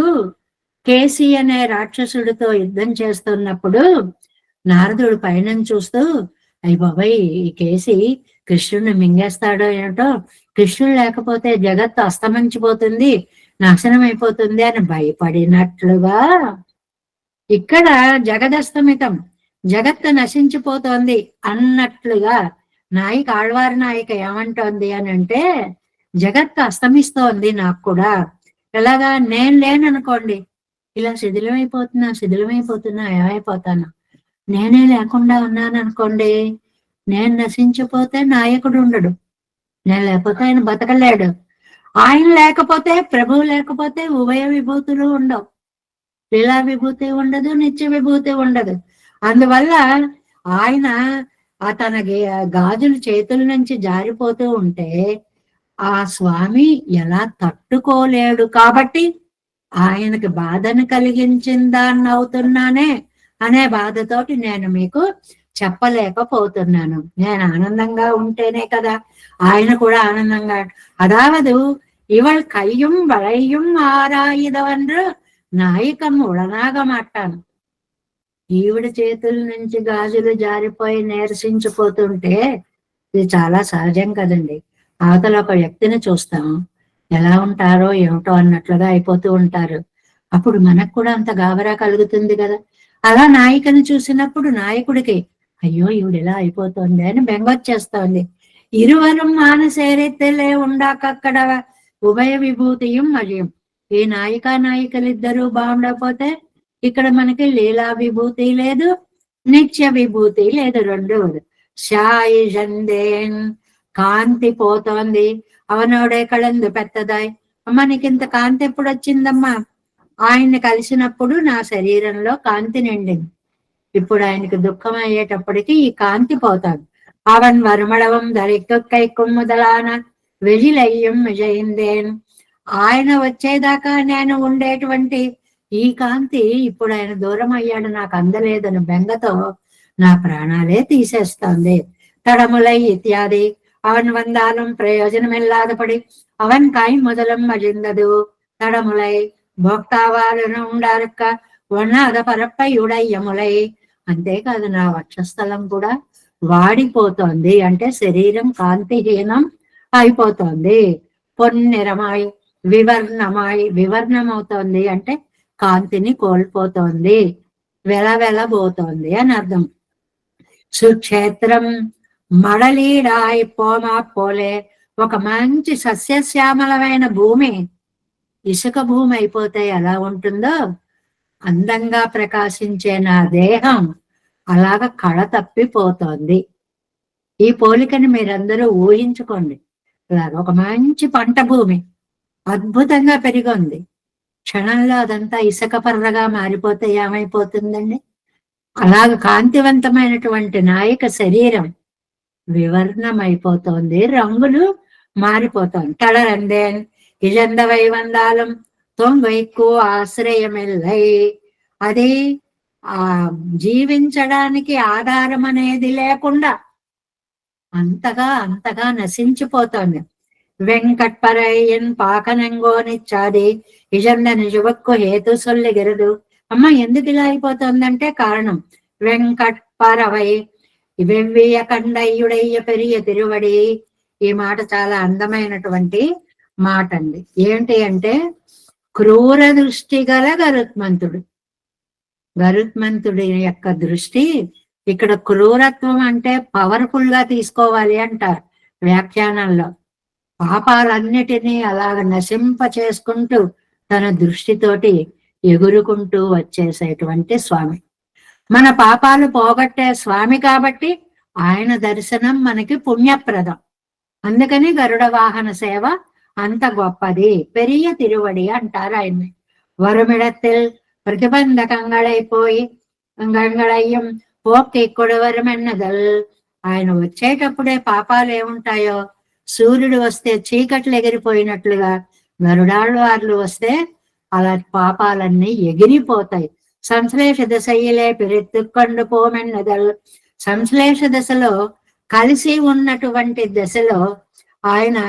కేసి అనే రాక్షసుడితో యుద్ధం చేస్తున్నప్పుడు నారదుడు పైన చూస్తూ, అయ్య బాబాయ్, ఈ కేసి కృష్ణుడిని మింగేస్తాడో ఏమిటో, కృష్ణుడు లేకపోతే జగత్తు అస్తమించిపోతుంది, నాశనం అయిపోతుంది అని భయపడినట్లుగా ఇక్కడ జగదస్తమితం, జగత్తు నశించిపోతోంది అన్నట్లుగా నాయిక ఆళ్వారి నాయిక ఏమంటోంది అని అంటే, జగత్తు అస్తమిస్తోంది నాకు కూడా. ఎలాగా? నేను లేననుకోండి, ఇలా శిథిలమైపోతున్నా ఏమైపోతాను. నేనే లేకుండా ఉన్నాను అనుకోండి, నేను నశించిపోతే నాయకుడు ఉండడు, నేను లేకపోతే ఆయన బతకలేడు. ఆయన లేకపోతే, ప్రభువు లేకపోతే ఉభయ విభూతులు ఉండవు, లీలా విభూతి ఉండదు, నిత్య విభూతి ఉండదు. అందువల్ల ఆయన తన గాజులు చేతుల నుంచి జారిపోతూ ఉంటే ఆ స్వామి ఎలా తట్టుకోలేడు. కాబట్టి ఆయనకి బాధను కలిగించిందాన్ని అవుతున్నానే అనే బాధతోటి నేను మీకు చెప్పలేకపోతున్నాను. నేను ఆనందంగా ఉంటేనే కదా ఆయన కూడా ఆనందంగా. అదావదు ఇవள் கையும் வளையும் ஆராயுதவென்று నాయకం ఉడనాగ మాట్లాను. ఈవిడ చేతుల నుంచి గాజులు జారిపోయి నీరసించిపోతుంటే ఇది చాలా సహజం కదండి. అవతల ఒక వ్యక్తిని చూస్తాం, ఎలా ఉంటారో ఏమిటో అన్నట్లుగా అయిపోతూ ఉంటారు. అప్పుడు మనకు కూడా అంత గాబరా కలుగుతుంది కదా. అలా నాయికను చూసినప్పుడు నాయకుడికి అయ్యో ఈవిడ ఇలా అయిపోతుంది అని బెంగొచ్చేస్తోంది. ఇరువరం మానసేరెత్తలే ఉండాకక్కడ ఉభయ విభూతియం అజయం. ఈ నాయికలిద్దరూ బాగుండకపోతే ఇక్కడ మనకి లీలా విభూతి లేదు, నిత్య విభూతి లేదు, రెండవది షాయి జందేన్, కాంతి పోతోంది. అవనోడే కళందు పెద్దదాయ్, అమ్మ నీకింత కాంతి ఎప్పుడు వచ్చిందమ్మా? ఆయన్ని కలిసినప్పుడు నా శరీరంలో కాంతి నిండింది. ఇప్పుడు ఆయనకి దుఃఖం అయ్యేటప్పటికి ఈ కాంతి పోతాడు. అవన్ వరుమళవం ధరిక్కైక్కుం మొదలాన వెజిలయ్యం విజయిందేన్. ఆయన వచ్చేదాకా నేను ఉండేటువంటి ఈ కాంతి ఇప్పుడు ఆయన దూరం అయ్యాడు, నాకు అందలేదని బెంగతో నా ప్రాణాలే తీసేస్తోంది. తడములై ఇత్యాది అవన్ వందాలం ప్రయోజనమిల్లాదపడి అవన్ కాయ్ మొదలం మజిందదు. తడములై భోక్తావాలను ఉండాలక్క వనాద పరప్పై ఉడయ్యములై. అంతేకాదు నా వక్షస్థలం కూడా వాడిపోతోంది, అంటే శరీరం కాంతిహీనం అయిపోతోంది. పొన్నిరమాయ్ వివర్ణమాయ్, వివర్ణమవుతోంది అంటే కాంతిని కోల్పోతోంది, వెలవెలబోతోంది అని అర్థం. సుక్షేత్రం మడలీడాయ్ పోమా పోలే. ఒక మంచి సస్యశ్యామలమైన భూమి ఇసుక భూమి అయిపోతే ఎలా ఉంటుందో అందంగా ప్రకాశించే నా దేహం అలాగ కళ తప్పిపోతోంది. ఈ పోలికని మీరందరూ ఊహించుకోండి. అలాగ ఒక మంచి పంట భూమి అద్భుతంగా పెరిగింది, క్షణంలో అదంతా ఇసుక పర్రగా మారిపోతే ఏమైపోతుందండి? అలాగ కాంతివంతమైనటువంటి నాయక శరీరం వివర్ణమైపోతోంది, రంగులు మారిపోతోంది. తళరందేన్ ఇజందవై వందాలం తొంగైకు ఆశ్రయమిల్లై. అది జీవించడానికి ఆధారం అనేది లేకుండా అంతగా నశించిపోతోంది. వెంకట్పరయ్యన్ పాకనంగోనిచ్చాది ఇజంద నిజవక్కు హేతు సొల్లిగిరదు. అమ్మ ఎందుకు ఇలా అయిపోతుందంటే కారణం వెంకట్పరవై వెవ్వియ కండయ్యుడయ్య పెరియ తిరువడి. ఈ మాట చాలా అందమైనటువంటి మాట అండి. ఏంటి అంటే క్రూర దృష్టి గల గరుత్మంతుడు. గరుత్మంతుడి యొక్క దృష్టి ఇక్కడ క్రూరత్వం అంటే పవర్ఫుల్ గా తీసుకోవాలి అంటారు వ్యాఖ్యానంలో. పాపాలన్నిటినీ అలాగ నశింప చేసుకుంటూ తన దృష్టితోటి ఎగురుకుంటూ వచ్చేసేటువంటి స్వామి. మన పాపాలు పోగొట్టే స్వామి కాబట్టి ఆయన దర్శనం మనకి పుణ్యప్రదం. అందుకని గరుడ వాహన సేవ అంత గొప్పది. పెరియ తిరువడి అంటారు ఆయన్ని. వరుమిడத்தில் ప్రతిబంధకంగళైపోయి గంగళయ్యం పోక్కి కొడవరమన్నదల్. ఆయన వచ్చేటప్పుడే పాపాలు ఏముంటాయో, సూర్యుడు వస్తే చీకట్లు ఎగిరిపోయినట్లుగా గరుడాళ్ళు వస్తే అలా పాపాలన్నీ ఎగిరిపోతాయి. సంశ్లేష దశయిలే పిరెత్తుకొండు పోమెన్నదల్. సంశ్లేష దశలో కలిసి ఉన్నటువంటి దశలో ఆయన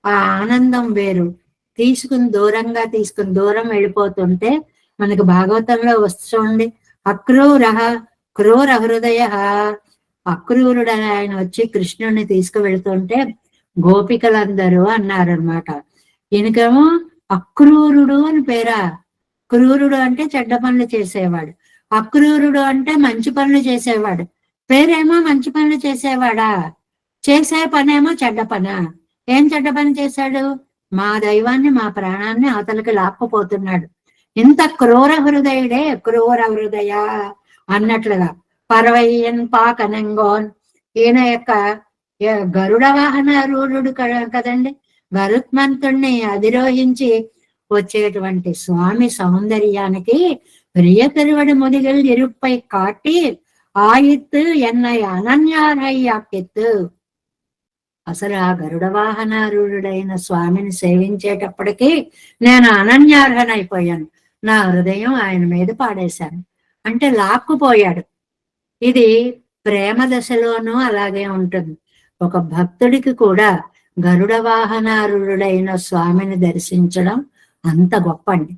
ఆ ఆనందం వేరు. తీసుకుని దూరం వెళ్ళిపోతుంటే మనకు భాగవతంలో వస్తుంది, క్రూర హృదయ. అక్రూరుడు ఆయన వచ్చి కృష్ణుడిని తీసుకువెళ్తుంటే గోపికలందరూ అన్నారనమాట, ఈయనకేమో అక్రూరుడు అని పేరా. క్రూరుడు అంటే చెడ్డ పనులు చేసేవాడు, అక్రూరుడు అంటే మంచి పనులు చేసేవాడు. పేరేమో మంచి పనులు చేసేవాడా, చేసే పనేమో చెడ్డ పనా? ఏం చెడ్డ పని చేశాడు? మా దైవాన్ని మా ప్రాణాన్ని అవతలకి లాక్కుపోతున్నాడు. ఇంత క్రూర హృదయుడే క్రూర హృదయ అన్నట్లుగా. పరవయ్యన్ పాకనంగోన్, ఈయన యొక్క గరుడ వాహన రూఢుడు కదండి. గరుత్మంతుణ్ణి అధిరోహించి వచ్చేటువంటి స్వామి సౌందర్యానికి ప్రియ తిరువడి ముదిగల్ ఇరుపై కాటి ఆయిత్తు ఎన్నై అనన్యారయ్యాకెత్తు. అసలు ఆ గరుడ వాహనారూఢుడైన స్వామిని సేవించేటప్పటికీ నేను అనన్యార్హనైపోయాను. నా హృదయం ఆయన మీద పాడేశాను అంటే లాక్కుపోయాడు. ఇది ప్రేమ దశలోనూ అలాగే ఉంటుంది. ఒక భక్తుడికి కూడా గరుడ వాహనారూఢుడైన స్వామిని దర్శించడం అంత గొప్ప అండి.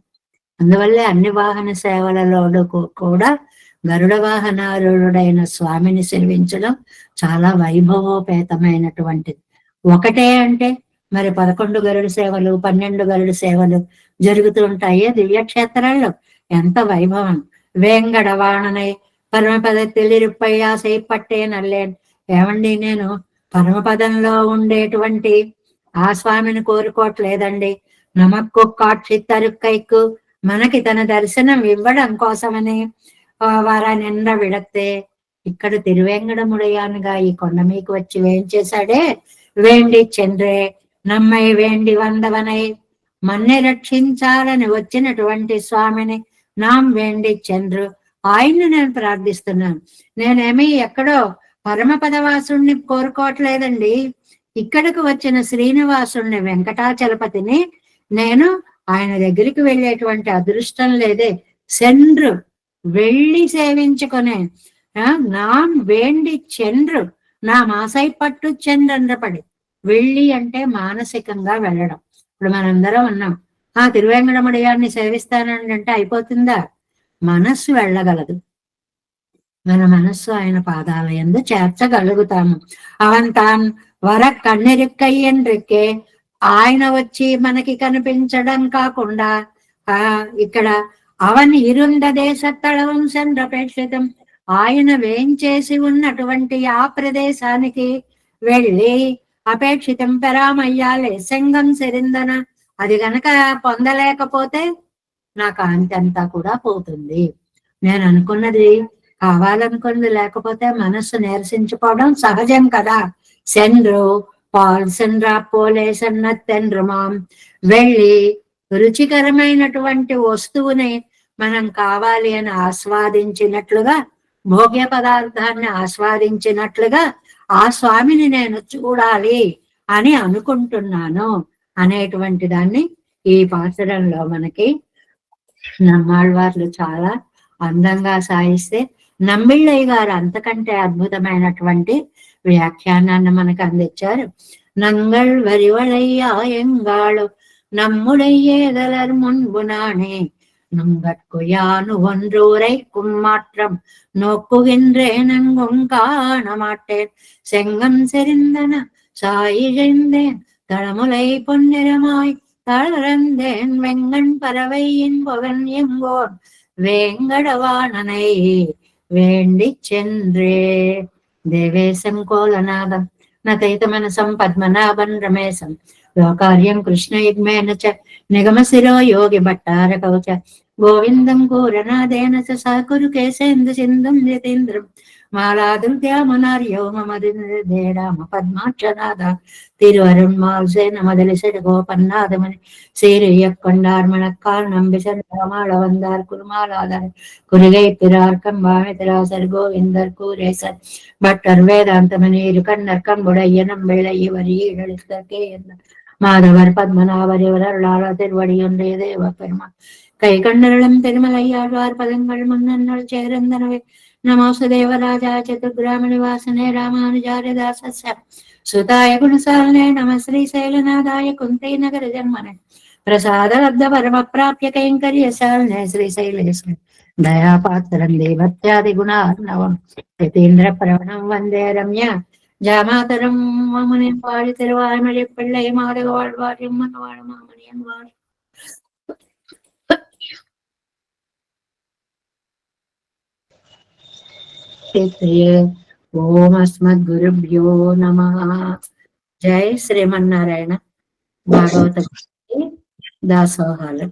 అందువల్లే అన్ని వాహన సేవలలో కూడా గరుడ వాహనారూఢుడైన స్వామిని సేవించడం చాలా వైభవోపేతమైనటువంటిది. ఒకటే అంటే మరి 11 గరుడ సేవలు 12 గరుడ సేవలు జరుగుతూ ఉంటాయి దివ్యక్షేత్రాల్లో. ఎంత వైభవం! వేంగడవాణనై పరమపదத்தில் இருப்பை ஆசை பட்டேன் அல்லேன். ఏమండి, నేను పరమపదంలో ఉండేటువంటి ఆ స్వామిని కోరుకోవట్లేదండి. నమక్కు కాక్షి తరుక్కైకు, మనకి తన దర్శనం ఇవ్వడం కోసమని వారానింద విడతే ఇక్కడ తిరువేంగడముడయానుగా ఈ కొండ మీకు వచ్చి ఏం చేశాడే, వేండి చంద్రే నమ్మై వేండి వందవనై, మన్నే రక్షించాలని వచ్చినటువంటి స్వామిని నాం వేండి చంద్రు, ఆయన్ని నేను ప్రార్థిస్తున్నాను. నేనేమి ఎక్కడో పరమపదవాసుణ్ణి కోరుకోవట్లేదండి. ఇక్కడికి వచ్చిన శ్రీనివాసుణ్ణి వెంకటాచలపతిని నేను ఆయన దగ్గరికి వెళ్ళేటువంటి అదృష్టం లేదే. చంద్రు వెళ్ళి సేవించుకునే నాం వేండి చంద్రు, నా మాసై పట్టు చంద్రంద్రపడి. వెళ్ళి అంటే మానసికంగా వెళ్ళడం. ఇప్పుడు మనందరం ఉన్నాం, తిరువేంగడముడియాన్ని సేవిస్తానండి అంటే అయిపోతుందా? మనస్సు వెళ్ళగలదు. మన మనస్సు ఆయన పాదాల యందు చేర్చగలుగుతాము. అవంతాన్ వర కన్నెరిక్కయ్యండ్రిక్కే, ఆయన వచ్చి మనకి కనిపించడం కాకుండా ఇక్కడ అవన్ ఇరుంద దేశత్తళవం చంద్రపేక్షితం, ఆయన వేంచేసి ఉన్నటువంటి ఆ ప్రదేశానికి వెళ్ళి అపేక్షితం పెరామయ్యాలే సంగం సెరిందన, అది గనక పొందలేకపోతే నా కాంతి అంతా కూడా పోతుంది. నేను అనుకున్నది కావాలనుకున్నది లేకపోతే మనస్సు నిరసించుకోవడం సహజం కదా. సెండ్రు పాల్ సెండ్రా పోలే సన్నత్తెండ్రుమాం, వెళ్ళి రుచికరమైనటువంటి వస్తువుని మనం కావాలి అని ఆస్వాదించినట్లుగా, భోగ్య పదార్థాన్ని ఆస్వాదించినట్లుగా ఆ స్వామిని నేను చూడాలి అని అనుకుంటున్నాను అనేటువంటి దాన్ని ఈ పాత్రలో మనకి నమ్మాళ్వార్లు చాలా అందంగా సాయిస్తే, నమ్మిళ్ళయ్య గారు అంతకంటే అద్భుతమైనటువంటి వ్యాఖ్యానాన్ని మనకు అందించారు. నంగళ్ వరివళయ్యా ఎంగాళు நம்முடையேதலர் முன்பு நானே நுங்கட்கு யானு ஒன்றூரைக்கும் மாற்றம் நோக்குகின்றேன் எங்கும் காண மாட்டேன். செங்கம் செறிந்தன சாயிழந்தேன் தளமுலை பொன்னிறமாய் தளர்ந்தேன் வெங்கண் பறவையின் புகன் எங்கோன் வேங்கடவாணனை வேண்டி சென்றே. தேவேசம் கோலநாதம் நகைதமனசம் பத்மநாபன் ரமேశம் లోకార్యం కృష్ణయుగ్మేన చ నిగమశిరో యోగి భట్టార కవచ గోవిందం గోరనాదేన చ సకురు కేశేందు సింధుం యతీంద్రం మాలాదుర్గ్యామనార్యో మమదిరామ పద్మాక్షనాథ తిరువరుణ్మాల్ సేన మదలిసెడ గోపన్నాథమని சீரியக்கொண்டார் மணக்கால் நம்பி சென்றாமாள வந்தார் குருமாலாதார் குருகை திரார்க்கம் பாமிதிராசர் கோவிந்தர் கூரேசர் பட்டர் வேதாந்தமணி இரு கண்ணர் கம்புடைய நம்பிளை வரியெழுத்தே என்ன மாதவர் பத்மநாபர் இவர் அருளாள திருவடியொன்றே தேவ பெருமா கை கண்டருளும் திருமலையாழ்வார் பதங்கள் முன்னல் சேரந்தனவே நமோசு தேவராஜா சதுர்கிராம நிவாசனே ராமானுஜாரியதாச சுதாய குணசாலனே நம ஸ்ரீ சைலநாதாய குந்தை நகர ஜன்மனே ప్రసాద లబ్ధ పరమ ప్రాప్య కైంకర్యశాలినే శ్రీశైలేశ్వర దయాపాత్రం దేవత్యాది గుణార్ణవం యతీంద్ర ప్రవణం వందే రమ్య ஜாமாதரம் மாமனின் வாழி திருவாய்மொழி பிள்ளை மாதக வாழ்வார் எம்மன் வாழ மாமனியன் வாழ். ఓం అస్మద్ గురుభ్యో నమః. జై శ్రీమన్నారాయణ. భాగవత దాసోహాలు.